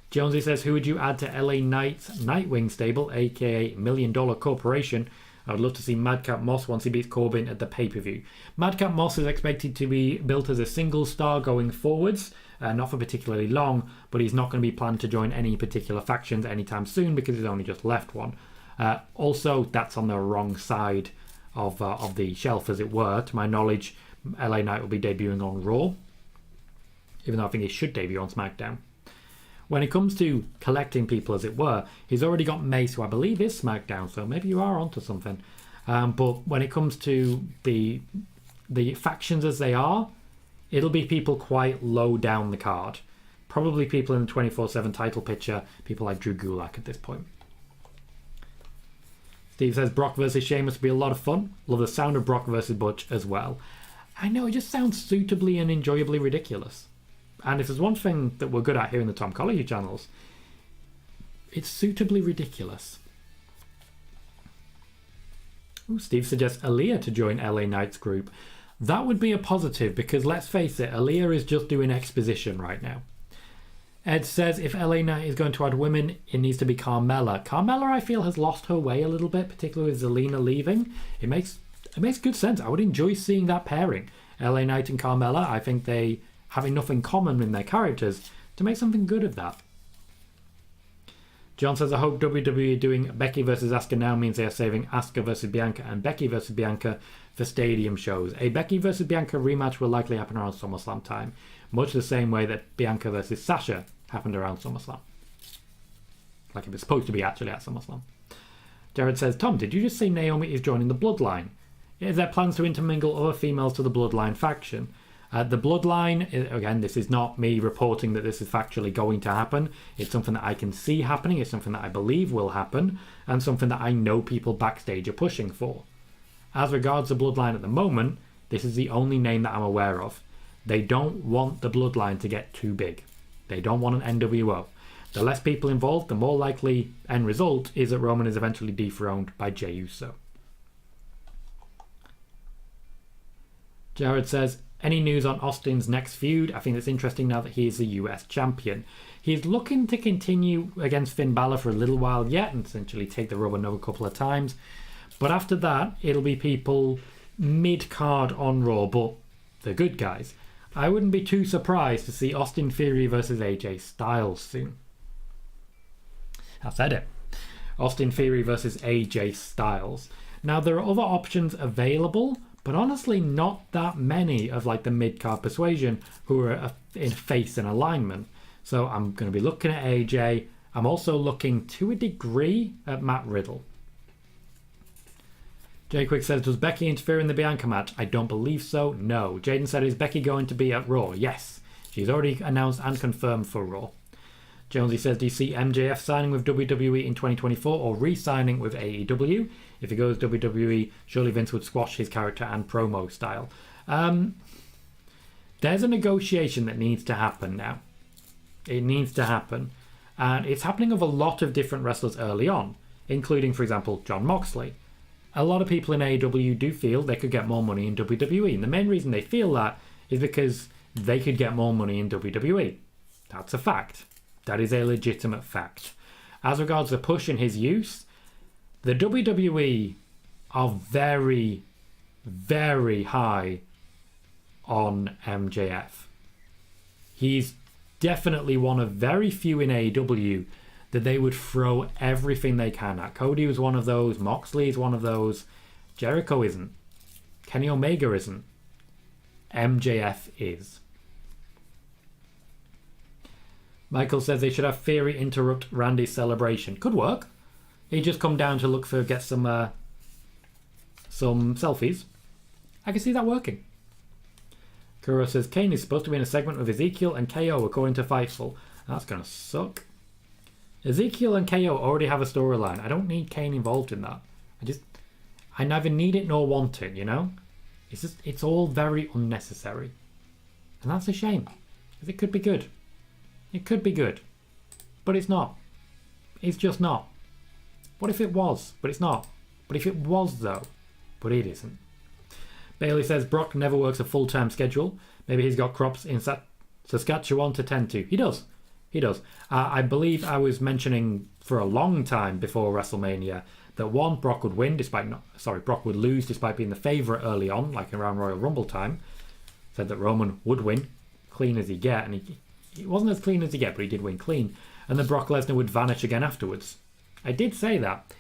Jonesy says, who would you add to LA Knight's Nightwing stable, aka $1 Million Corporation? I would love to see Madcap Moss once he beats Corbin at the pay-per-view. Madcap Moss is expected to be built as a single star going forwards. Not for particularly long, but he's not going to be planned to join any particular factions anytime soon because he's only just left one. Also, that's on the wrong side of the shelf, as it were. To my knowledge, LA Knight will be debuting on Raw, even though I think he should debut on SmackDown. When it comes to collecting people, as it were, he's already got Mace, who I believe is SmackDown, so maybe you are onto something. But when it comes to the factions as they are, it'll be people quite low down the card. Probably people in the 24/7 title picture, people like Drew Gulak at this point. Steve says Brock versus Sheamus would be a lot of fun. Love the sound of Brock versus Butch as well. I know, it just sounds suitably and enjoyably ridiculous. And if there's one thing that we're good at here in the Tomcology channels, it's suitably ridiculous. Ooh, Steve suggests Aaliyah to join LA Knight's group. That would be a positive because, let's face it, Aaliyah is just doing exposition right now. Ed says if LA Knight is going to add women, it needs to be Carmella. Carmella, I feel, has lost her way a little bit, particularly with Zelina leaving. It makes good sense. I would enjoy seeing that pairing. LA Knight and Carmella, I think they have enough in common in their characters to make something good of that. John says, I hope WWE doing Becky versus Asuka now means they are saving Asuka versus Bianca and Becky versus Bianca for stadium shows. A Becky versus Bianca rematch will likely happen around SummerSlam time, much the same way that Bianca versus Sasha happened around SummerSlam. Like it was supposed to be actually at SummerSlam. Jared says, Tom, did you just say Naomi is joining the Bloodline? Is there plans to intermingle other females to the Bloodline faction? The Bloodline, again, this is not me reporting that this is factually going to happen. It's something that I can see happening. It's something that I believe will happen. And something that I know people backstage are pushing for. As regards the Bloodline at the moment, this is the only name that I'm aware of. They don't want the Bloodline to get too big. They don't want an NWO. The less people involved, the more likely end result is that Roman is eventually dethroned by Jey Uso. Jared says, any news on Austin's next feud? I think it's interesting now that he is the US champion. He's looking to continue against Finn Balor for a little while yet and essentially take the rub another couple of times. But after that, it'll be people mid-card on Raw, but the good guys. I wouldn't be too surprised to see Austin Theory versus AJ Styles soon. I said it. Austin Theory versus AJ Styles. Now, there are other options available, but honestly not that many of like the mid-card persuasion who are in face and alignment. So I'm going to be looking at AJ. I'm also looking to a degree at Matt Riddle. Jay Quick says, does Becky interfere in the Bianca match? I don't believe so. No. Jaden said, is Becky going to be at Raw? Yes. She's already announced and confirmed for Raw. Jonesy says, do you see MJF signing with WWE in 2024 or re-signing with AEW? If he goes WWE, surely Vince would squash his character and promo style. There's a negotiation that needs to happen now. It needs to happen. And it's happening with a lot of different wrestlers early on, including, for example, Jon Moxley. A lot of people in AEW do feel they could get more money in WWE. And the main reason they feel that is because they could get more money in WWE. That's a fact. That is a legitimate fact. As regards the push and his use, the WWE are very, very high on MJF. He's definitely one of very few in AEW that they would throw everything they can at. Cody was one of those. Moxley is one of those. Jericho isn't. Kenny Omega isn't. MJF is. Michael says they should have Theory interrupt Randy's celebration. Could work. He'd just come down to get some selfies. I can see that working. Kuro says Kane is supposed to be in a segment with Ezekiel and KO according to Fightful. That's going to suck. Ezekiel and KO already have a storyline. I don't need Kane involved in that. I neither need it nor want it, you know? It's all very unnecessary. And that's a shame. Because it could be good. It could be good. But it's not. It's just not. What if it was? But it's not. But if it was, though? But it isn't. Bailey says Brock never works a full-time schedule. Maybe he's got crops in Saskatchewan to tend to. He does. He does. I believe I was mentioning for a long time before WrestleMania that Brock would win Brock would lose despite being the favourite early on, like around Royal Rumble time. Said that Roman would win, clean as he get, and he wasn't as clean as he get, but he did win clean. And then Brock Lesnar would vanish again afterwards. I did say that.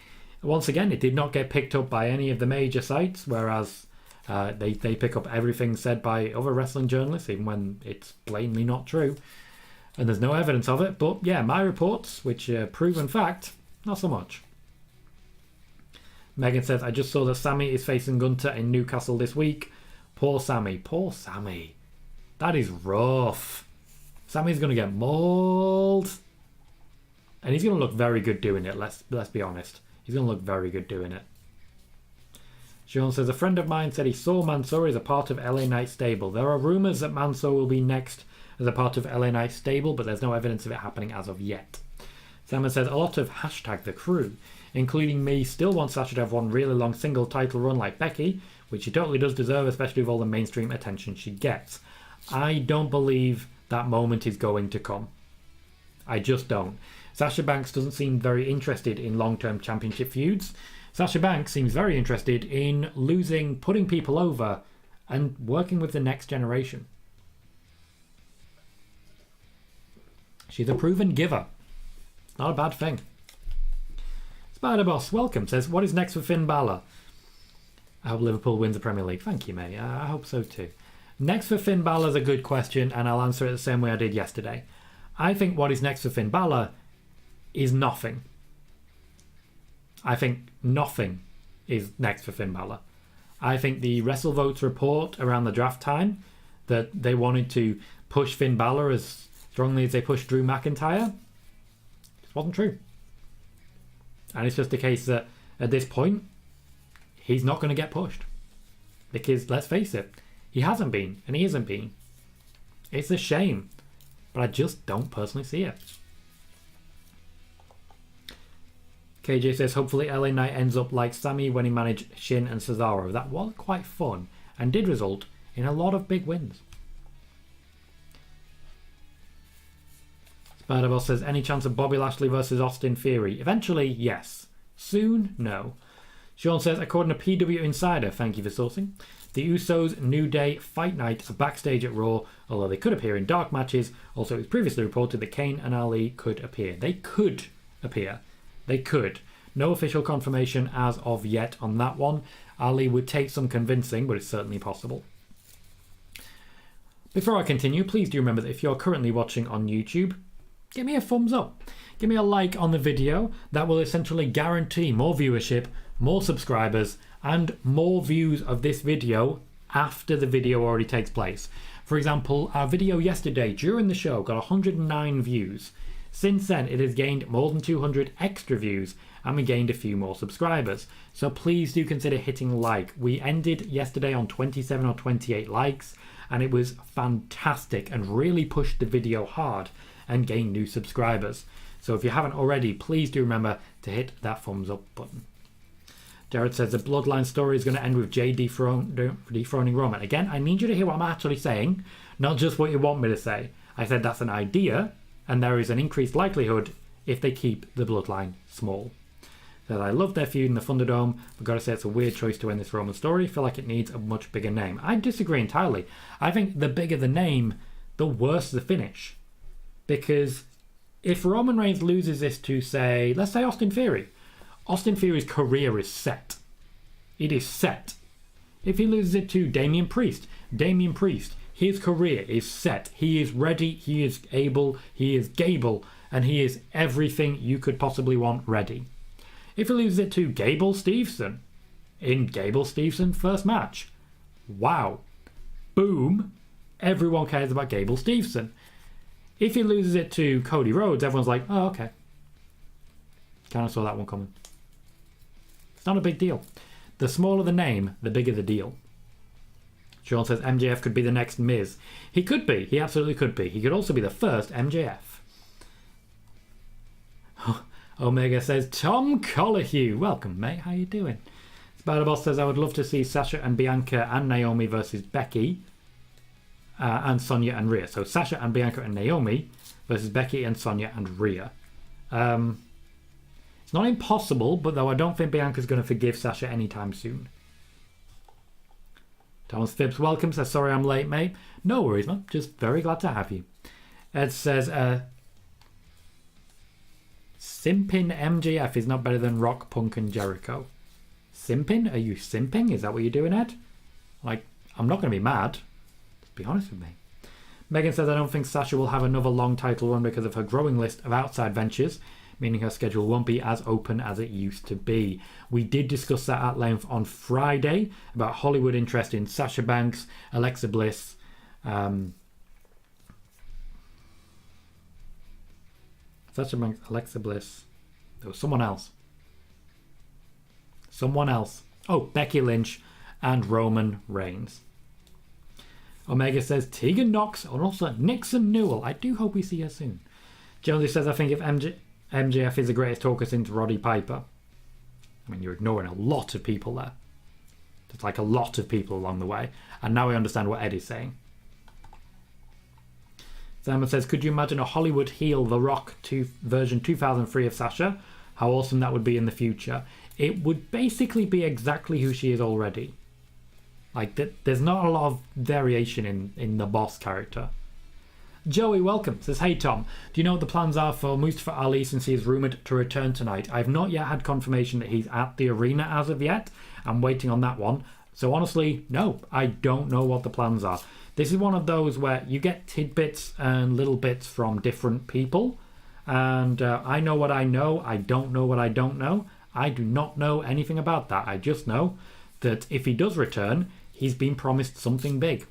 Once again, it did not get picked up by any of the major sites, whereas they pick up everything said by other wrestling journalists, even when it's plainly not true. And there's no evidence of it. But yeah, my reports, which are proven fact, not so much. Megan says, I just saw that Sammy is facing Gunter in Newcastle this week. Poor Sammy. Poor Sammy. That is rough. Sammy's going to get mauled. And he's going to look very good doing it, let's be honest. He's going to look very good doing it. Sean says, a friend of mine said he saw Mansoor as a part of LA Knight stable. There are rumours that Mansoor will be next as a part of LA Knight stable, but there's no evidence of it happening as of yet. Simon says, a lot of #the crew, including me, still want Sasha to have one really long single title run like Becky, which she totally does deserve, especially with all the mainstream attention she gets. I don't believe that moment is going to come. I just don't. Sasha Banks doesn't seem very interested in long-term championship feuds. Sasha Banks seems very interested in losing, putting people over, and working with the next generation. She's a proven giver. It's not a bad thing. Spider Boss, welcome, says, what is next for Finn Balor? I hope Liverpool wins the Premier League. Thank you, mate. I hope so too. Next for Finn Balor is a good question, and I'll answer it the same way I did yesterday. I think what is next for Finn Balor is nothing. I think nothing is next for Finn Balor. I think the WrestleVotes report around the draft time that they wanted to push Finn Balor as strongly as they pushed Drew McIntyre just wasn't true. And it's just a case that at this point, he's not going to get pushed. Because, let's face it, he hasn't been, and he isn't been. It's a shame, but I just don't personally see it. KJ says, hopefully LA Knight ends up like Sammy when he managed Shin and Cesaro. That was quite fun, and did result in a lot of big wins. Spider-Boss says, any chance of Bobby Lashley versus Austin Theory? Eventually, yes. Soon, no. Sean says, according to PW Insider, thank you for sourcing, the Usos New Day Fight Night are backstage at Raw, although they could appear in dark matches. Also, it was previously reported that Kane and Ali could appear. They could appear. They could. No official confirmation as of yet on that one. Ali would take some convincing, but it's certainly possible. Before I continue, please do remember that if you're currently watching on YouTube, give me a thumbs up. Give me a like on the video. That will essentially guarantee more viewership, more subscribers, and more views of this video after the video already takes place. For example, our video yesterday during the show got 109 views. Since then, it has gained more than 200 extra views, and we gained a few more subscribers. So please do consider hitting like. We ended yesterday on 27 or 28 likes, and it was fantastic and really pushed the video hard and gained new subscribers. So if you haven't already, please do remember to hit that thumbs up button. Jared says the Bloodline story is going to end with Jay dethroning Roman. Again, I need you to hear what I'm actually saying, not just what you want me to say. I said that's an idea, and there is an increased likelihood if they keep the Bloodline small. Says, I love their feud in the Thunderdome, but gotta say it's a weird choice to end this Roman story. Feel like it needs a much bigger name. I disagree entirely. I think the bigger the name, the worse the finish. Because if Roman Reigns loses this to, say, let's say Austin Theory. Austin Theory's career is set. It is set. If he loses it to Damian Priest, his career is set. He is ready, he is able, he is Gable, and he is everything you could possibly want ready. If he loses it to Gable Stevenson, in Gable Stevenson's first match, wow. Boom. Everyone cares about Gable Stevenson. If he loses it to Cody Rhodes, everyone's like, oh, okay. Kind of saw that one coming. It's not a big deal. The smaller the name, the bigger the deal. Sean says MJF could be the next Miz. He could be. He absolutely could be. He could also be the first MJF. Omega says, Tom Collahue. Welcome, mate. How you doing? Spider-Boss says, I would love to see Sasha and Bianca and Naomi versus Becky and Sonya and Rhea. So Sasha and Bianca and Naomi versus Becky and Sonya and Rhea. It's not impossible, but though I don't think Bianca's going to forgive Sasha anytime soon. Thomas Phibbs, welcome. Says, sorry I'm late, mate. No worries, man. Just very glad to have you. Ed says, simping MJF is not better than Rock, Punk and Jericho. Simping? Are you simping? Is that what you're doing, Ed? Like, I'm not going to be mad. Just be honest with me. Megan says, I don't think Sasha will have another long title run because of her growing list of outside ventures, meaning her schedule won't be as open as it used to be. We did discuss that at length on Friday about Hollywood interest in Sasha Banks, Alexa Bliss, Sasha Banks, Alexa Bliss. There was someone else. Oh, Becky Lynch and Roman Reigns. Omega says Tegan Knox and also Nixon Newell. I do hope we see her soon. Jonesy says, I think if MJF is the greatest talker since Roddy Piper. I mean, you're ignoring a lot of people there. There's like a lot of people along the way. And now we understand what Ed is saying. Simon says, could you imagine a Hollywood heel The Rock version 2003 of Sasha? How awesome that would be in the future. It would basically be exactly who she is already. Like, there's not a lot of variation in the boss character. Joey, welcome. Says, hey Tom, do you know what the plans are for Mustafa Ali since he is rumoured to return tonight? I've not yet had confirmation that he's at the arena as of yet. I'm waiting on that one. So honestly, no, I don't know what the plans are. This is one of those where you get tidbits and little bits from different people. And I know what I know. I don't know what I don't know. I do not know anything about that. I just know that if he does return, he's been promised something big.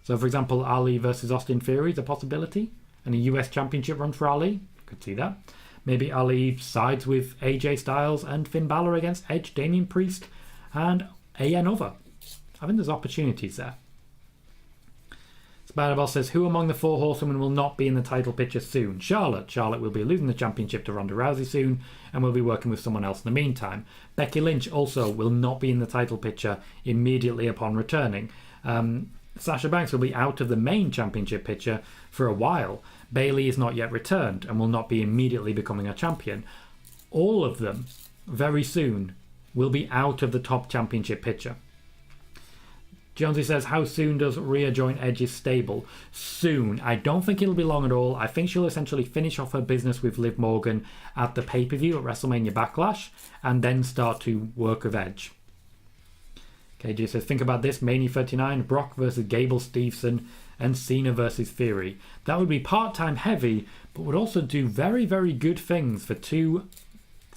So, for example, Ali versus Austin Fury is a possibility. And a US Championship run for Ali. Could see that. Maybe Ali sides with AJ Styles and Finn Balor against Edge, Damian Priest, and another. I think there's opportunities there. Spider-Ball says, who among the 4 horsewomen will not be in the title picture soon? Charlotte. Charlotte will be losing the championship to Ronda Rousey soon and will be working with someone else in the meantime. Becky Lynch also will not be in the title picture immediately upon returning. Sasha Banks will be out of the main championship picture for a while. Bayley is not yet returned and will not be immediately becoming a champion. All of them, very soon, will be out of the top championship picture. Jonesy says, how soon does Rhea join Edge's stable? Soon. I don't think it'll be long at all. I think she'll essentially finish off her business with Liv Morgan at the pay-per-view at WrestleMania Backlash and then start to work with Edge. KJ says, think about this. Mania 39, Brock versus Gable Steveson and Cena versus Theory. That would be part-time heavy, but would also do very, very good things for 2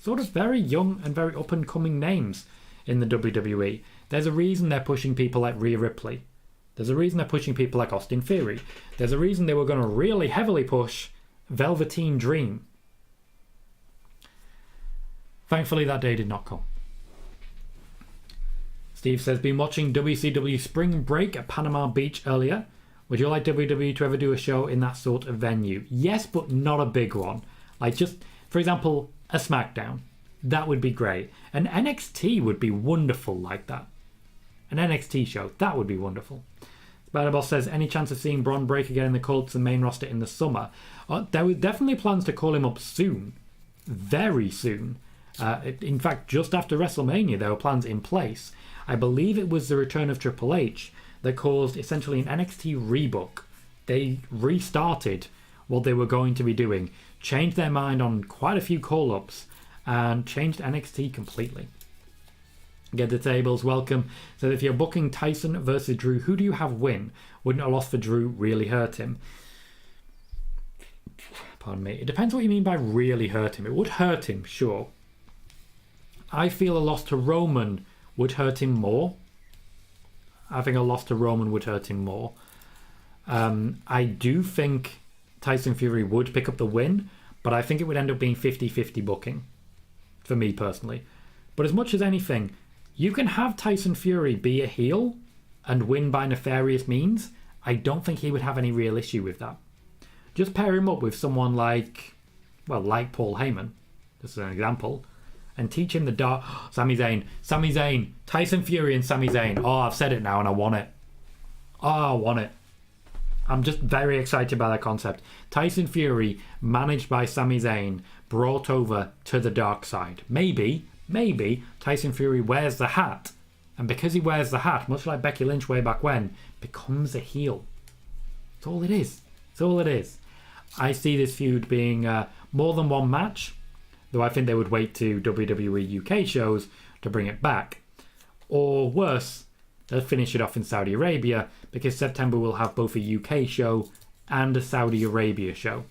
sort of very young and very up-and-coming names in the WWE. There's a reason they're pushing people like Rhea Ripley. There's a reason they're pushing people like Austin Theory. There's a reason they were going to really heavily push Velveteen Dream. Thankfully, that day did not come. Steve says, been watching WCW Spring Break at Panama Beach earlier. Would you like WWE to ever do a show in that sort of venue? Yes, but not a big one. Like just, for example, a SmackDown. That would be great. An NXT would be wonderful like that. An NXT show. That would be wonderful. Spider-Boss says, any chance of seeing Braun break again in the Colts and main roster in the summer? There were definitely plans to call him up soon. Very soon. In fact, just after WrestleMania, there were plans in place. I believe it was the return of Triple H that caused essentially an NXT rebook. They restarted what they were going to be doing, changed their mind on quite a few call-ups, and changed NXT completely. Get the tables, welcome. So if you're booking Tyson versus Drew, who do you have win? Wouldn't a loss for Drew really hurt him? Pardon me. It depends what you mean by really hurt him. It would hurt him, sure. I feel a loss to Roman would hurt him more. I think a loss to Roman would hurt him more. I do think Tyson Fury would pick up the win, but I think it would end up being 50-50 booking for me personally. But as much as anything, you can have Tyson Fury be a heel and win by nefarious means. I don't think he would have any real issue with that. Just pair him up with someone like Paul Heyman, just as an example, and teach him the dark. Sami Zayn, Tyson Fury and Sami Zayn. Oh, I've said it now and I want it. Oh, I want it. I'm just very excited by that concept. Tyson Fury, managed by Sami Zayn, brought over to the dark side. Maybe Tyson Fury wears the hat, and because he wears the hat, much like Becky Lynch way back when, becomes a heel. That's all it is. That's all it is. I see this feud being more than one match, though I think they would wait to WWE UK shows to bring it back. Or worse, they'll finish it off in Saudi Arabia, because September will have both a UK show and a Saudi Arabia show.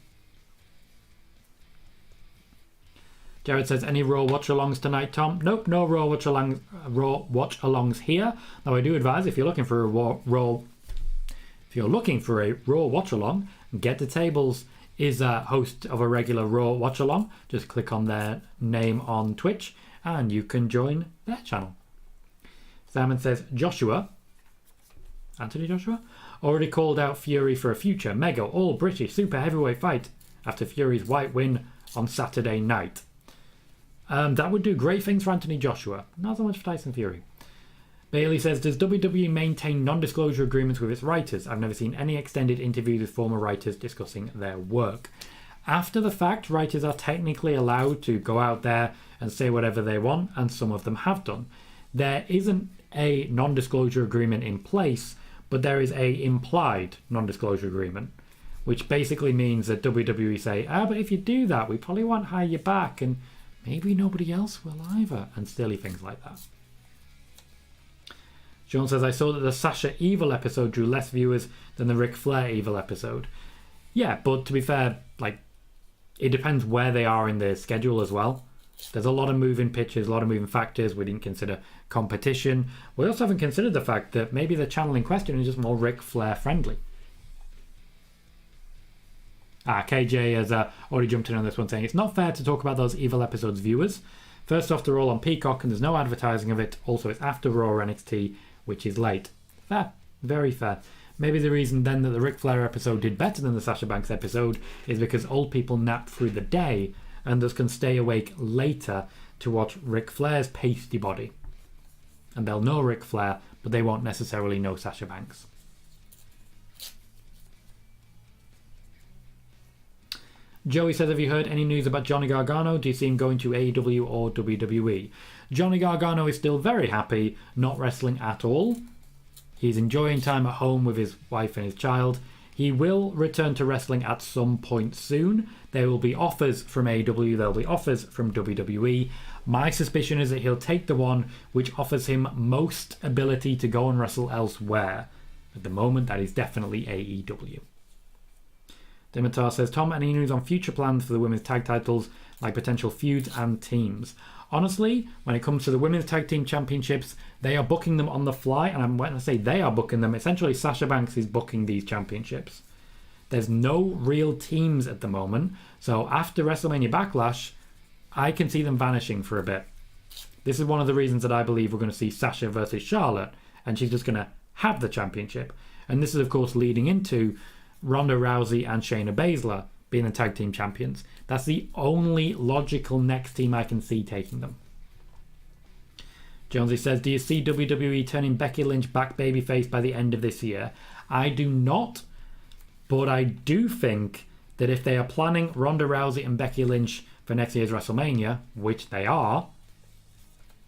Jared says, any Raw watch-alongs tonight, Tom? Nope, no Raw watch-alongs here. Now I do advise, if you're looking for a Raw watch-along, Get the Tables is a host of a regular Raw watch-along. Just click on their name on Twitch and you can join their channel. Simon says, Anthony Joshua, already called out Fury for a future mega all-British super heavyweight fight after Fury's white win on Saturday night. That would do great things for Anthony Joshua, not so much for Tyson Fury. Bailey says, does WWE maintain non-disclosure agreements with its writers? I've never seen any extended interviews with former writers discussing their work. After the fact, writers are technically allowed to go out there and say whatever they want, and some of them have done. There isn't a non-disclosure agreement in place, but there is a implied non-disclosure agreement, which basically means that WWE say, but if you do that, we probably won't hire you back, and maybe nobody else will either, and silly things like that. Sean says, I saw that the Sasha Evil episode drew less viewers than the Ric Flair Evil episode. Yeah, but to be fair, it depends where they are in their schedule as well. There's a lot of moving pitches, a lot of moving factors. We didn't consider competition. We also haven't considered the fact that maybe the channel in question is just more Ric Flair friendly. KJ has already jumped in on this one, saying it's not fair to talk about those Evil episodes' viewers. First off, they're all on Peacock and there's no advertising of it. Also, it's after Raw or NXT, which is late. Fair. Very fair. Maybe the reason then that the Ric Flair episode did better than the Sasha Banks episode is because old people nap through the day and thus can stay awake later to watch Ric Flair's pasty body. And they'll know Ric Flair, but they won't necessarily know Sasha Banks. Joey says, have you heard any news about Johnny Gargano? Do you see him going to AEW or WWE? Johnny Gargano is still very happy, not wrestling at all. He's enjoying time at home with his wife and his child. He will return to wrestling at some point soon. There will be offers from AEW, there will be offers from WWE. My suspicion is that he'll take the one which offers him most ability to go and wrestle elsewhere. At the moment, that is definitely AEW. Dimitar says, Tom, any news on future plans for the women's tag titles, like potential feuds and teams? Honestly, when it comes to the women's tag team championships, they are booking them on the fly, and when I say they are booking them, essentially Sasha Banks is booking these championships. There's no real teams at the moment, so after WrestleMania Backlash, I can see them vanishing for a bit. This is one of the reasons that I believe we're going to see Sasha versus Charlotte, and she's just going to have the championship. And this is, of course, leading into Ronda Rousey and Shayna Baszler being the tag team champions. That's the only logical next team I can see taking them. Jonesy says, do you see WWE turning Becky Lynch back babyface by the end of this year? I do not, but I do think that if they are planning Ronda Rousey and Becky Lynch for next year's WrestleMania, which they are,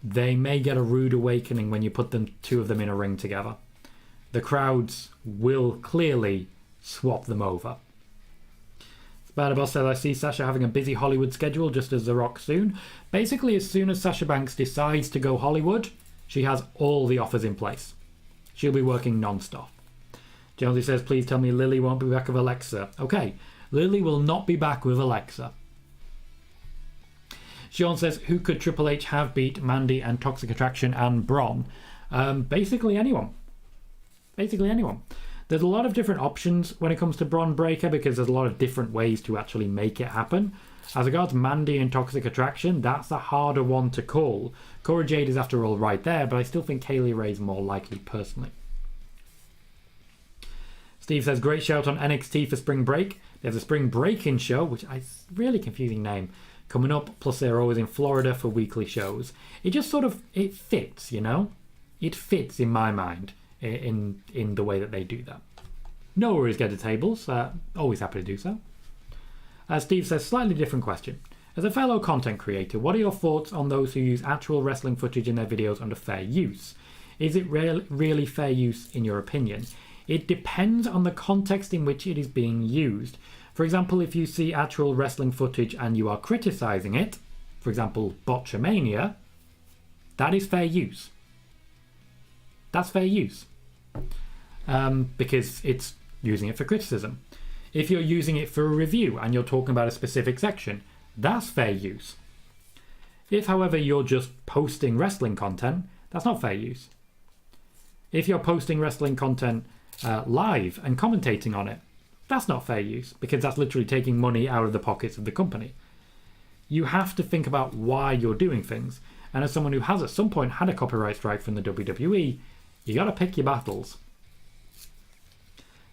they may get a rude awakening when you put them, two of them in a ring together. The crowds will clearly swap them over. Spider-Boss says, I see Sasha having a busy Hollywood schedule just as The Rock soon. Basically, as soon as Sasha Banks decides to go Hollywood, she has all the offers in place. She'll be working non-stop. Jonesy says, please tell me Lily won't be back with Alexa. Okay, Lily will not be back with Alexa. Sean says, who could Triple H have beat Mandy and Toxic Attraction and Braun? Basically anyone. Basically anyone. There's a lot of different options when it comes to Braun Breaker because there's a lot of different ways to actually make it happen. As regards Mandy and Toxic Attraction, that's the harder one to call. Cora Jade is after all right there, but I still think Kaylee Ray's more likely personally. Steve says, great shout on NXT for Spring Break. There's a Spring Break-In show, which is a really confusing name, coming up, plus they're always in Florida for weekly shows. It just sort of, it fits, you know? It fits in my mind. In the way that they do that. No worries, get to tables. Always happy to do so. Steve says, slightly different question. As a fellow content creator, what are your thoughts on those who use actual wrestling footage in their videos under fair use? Is it really fair use in your opinion? It depends on the context in which it is being used. For example, if you see actual wrestling footage and you are criticizing it, for example, Botchamania, that is fair use. That's fair use. Because it's using it for criticism. If you're using it for a review and you're talking about a specific section, that's fair use. If, however, you're just posting wrestling content, that's not fair use. If you're posting wrestling content live and commentating on it, that's not fair use because that's literally taking money out of the pockets of the company. You have to think about why you're doing things. And as someone who has at some point had a copyright strike from the WWE, you got to pick your battles.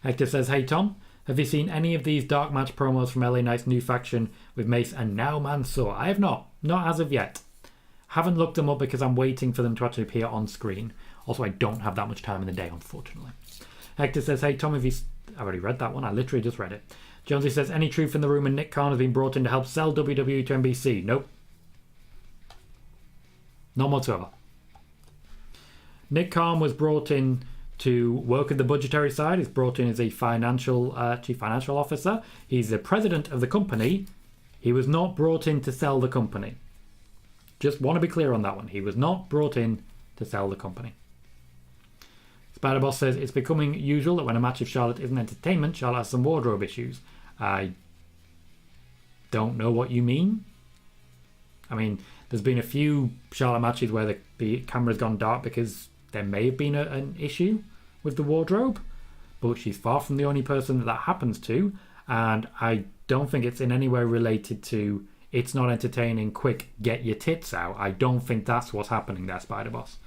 Hector says, hey Tom, have you seen any of these dark match promos from LA Knight's new faction with Mace and now Mansoor? I have not as of yet. Haven't looked them up because I'm waiting for them to actually appear on screen. Also, I don't have that much time in the day, unfortunately. Hector says, hey, Tom, I've already read that one. I literally just read it. Jonesy says, any truth in the rumour Nick Khan has been brought in to help sell WWE to NBC? Nope. None whatsoever. Nick Khan was brought in to work at the budgetary side. He's brought in as a chief financial officer. He's the president of the company. He was not brought in to sell the company. Just want to be clear on that one. He was not brought in to sell the company. Spider-Boss says, it's becoming usual that when a match of Charlotte isn't entertainment, Charlotte has some wardrobe issues. I don't know what you mean. I mean, there's been a few Charlotte matches where the camera's gone dark because there may have been an issue with the wardrobe, but she's far from the only person that happens to, and I don't think it's in any way related to it's not entertaining, quick, get your tits out. I don't think that's what's happening there, Spider-Boss.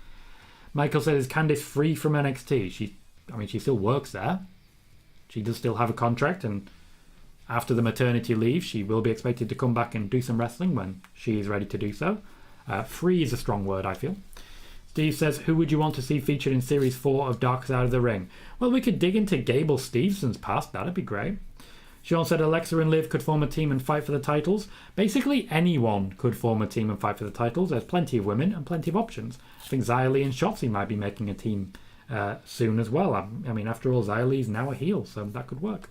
Michael says, is Candice free from NXT? She still works there. She does still have a contract, and after the maternity leave, she will be expected to come back and do some wrestling when she is ready to do so. Free is a strong word, I feel. Steve says, who would you want to see featured in Series 4 of Dark Side of the Ring? Well, we could dig into Gable Stevenson's past. That'd be great. Sean said Alexa and Liv could form a team and fight for the titles. Basically, anyone could form a team and fight for the titles. There's plenty of women and plenty of options. I think Xia Li and Shotzi might be making a team soon as well. I mean, after all, Xia Li's now a heel, so that could work.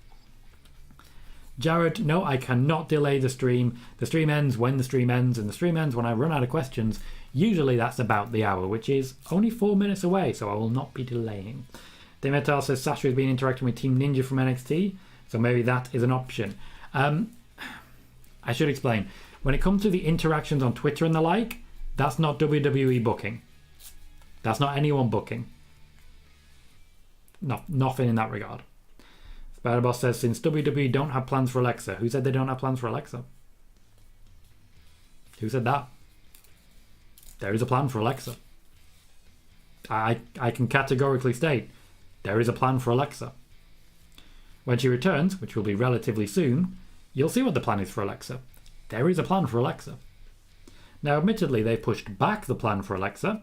Jared, no, I cannot delay the stream. The stream ends when the stream ends, and the stream ends when I run out of questions. Usually that's about the hour, which is only 4 minutes away, so I will not be delaying. Demetar says Sasha has been interacting with Team Ninja from NXT, so maybe that is an option. I should explain. When it comes to the interactions on Twitter and the like, that's not WWE booking. That's not anyone booking. Nothing in that regard. Spider-Boss says, since WWE don't have plans for Alexa. Who said they don't have plans for Alexa? Who said that? There is a plan for Alexa. I can categorically state, there is a plan for Alexa. When she returns, which will be relatively soon, you'll see what the plan is for Alexa. There is a plan for Alexa. Now, admittedly, they pushed back the plan for Alexa.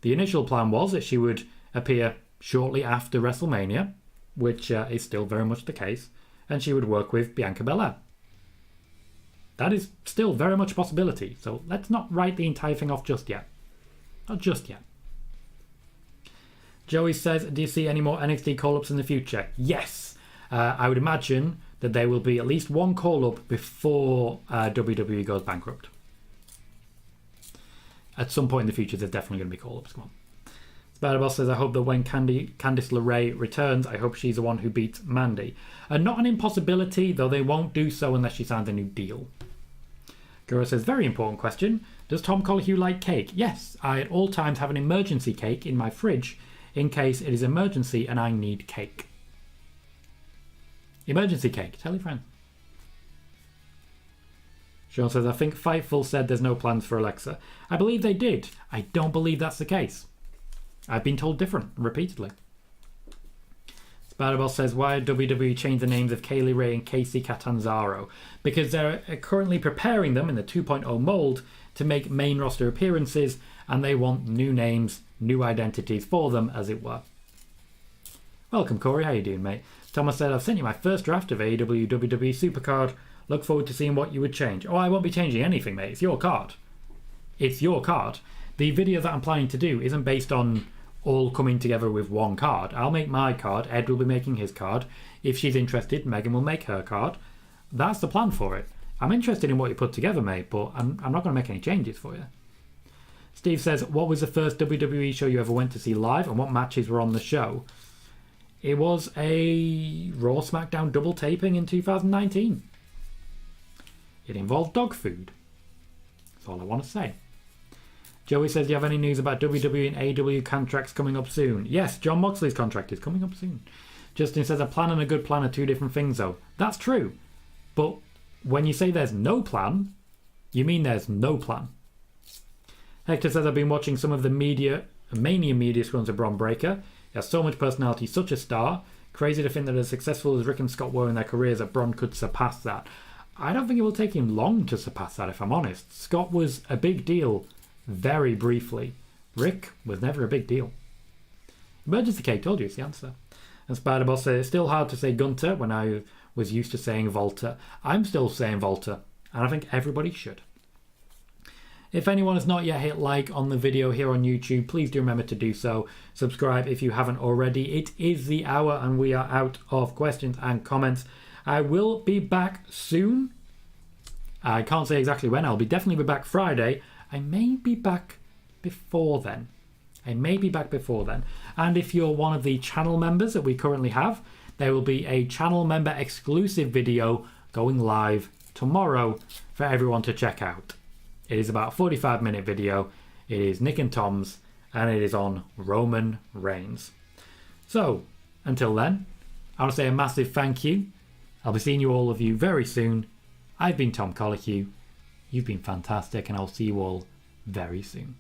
The initial plan was that she would appear shortly after WrestleMania, which is still very much the case, and she would work with Bianca Belair. That is still very much a possibility, so let's not write the entire thing off just yet. Not just yet. Joey says, do you see any more NXT call-ups in the future? Yes. I would imagine that there will be at least one call-up before WWE goes bankrupt. At some point in the future, there's definitely going to be call-ups. Come on. Spider-Boss says, I hope that when Candice LeRae returns, I hope she's the one who beats Mandy. Not an impossibility, though they won't do so unless she signs a new deal. Gura says, very important question. Does Tom Colohue like cake? Yes, I at all times have an emergency cake in my fridge in case it is emergency and I need cake. Emergency cake. Tell your friends. Sean says, I think Fightful said there's no plans for Alexa. I believe they did. I don't believe that's the case. I've been told different repeatedly. Spider-Boss says, why did WWE change the names of Kaylee Ray and Casey Catanzaro? Because they're currently preparing them in the 2.0 mold to make main roster appearances, and they want new names, new identities for them, as it were. Welcome, Corey. How you doing, mate? Thomas said, I've sent you my first draft of AEW WWE Supercard. Look forward to seeing what you would change. Oh, I won't be changing anything, mate. It's your card. It's your card. The video that I'm planning to do isn't based on all coming together with one card. I'll make my card. Ed will be making his card. If she's interested, Megan will make her card. That's the plan for it. I'm interested in what you put together, mate, but I'm not going to make any changes for you. Steve says, what was the first WWE show you ever went to see live and what matches were on the show? It was a Raw SmackDown double taping in 2019. It involved dog food. That's all I want to say. Joey says, do you have any news about WWE and AEW contracts coming up soon? Yes, Jon Moxley's contract is coming up soon. Justin says, a plan and a good plan are two different things, though. That's true. But when you say there's no plan, you mean there's no plan. Hector says, I've been watching some of the Mania media scrums of Bron Breakker. He has so much personality, such a star. Crazy to think that as successful as Rick and Scott were in their careers, that Bron could surpass that. I don't think it will take him long to surpass that, if I'm honest. Scott was a big deal very briefly. Rick was never a big deal. Emergency cake, told you it's the answer. And Spider-Boss says, it's still hard to say Gunter when I was used to saying Volta. I'm still saying Volta, and I think everybody should. If anyone has not yet hit like on the video here on YouTube, please do remember to do so. Subscribe if you haven't already. It is the hour and we are out of questions and comments. I will be back soon. I can't say exactly when. I'll definitely be back Friday. I may be back before then. And if you're one of the channel members that we currently have, there will be a channel member exclusive video going live tomorrow for everyone to check out. It is about a 45-minute video. It is Nick and Tom's, and it is on Roman Reigns. So, until then, I want to say a massive thank you. I'll be seeing you all of you very soon. I've been Tom Collique. You've been fantastic, and I'll see you all very soon.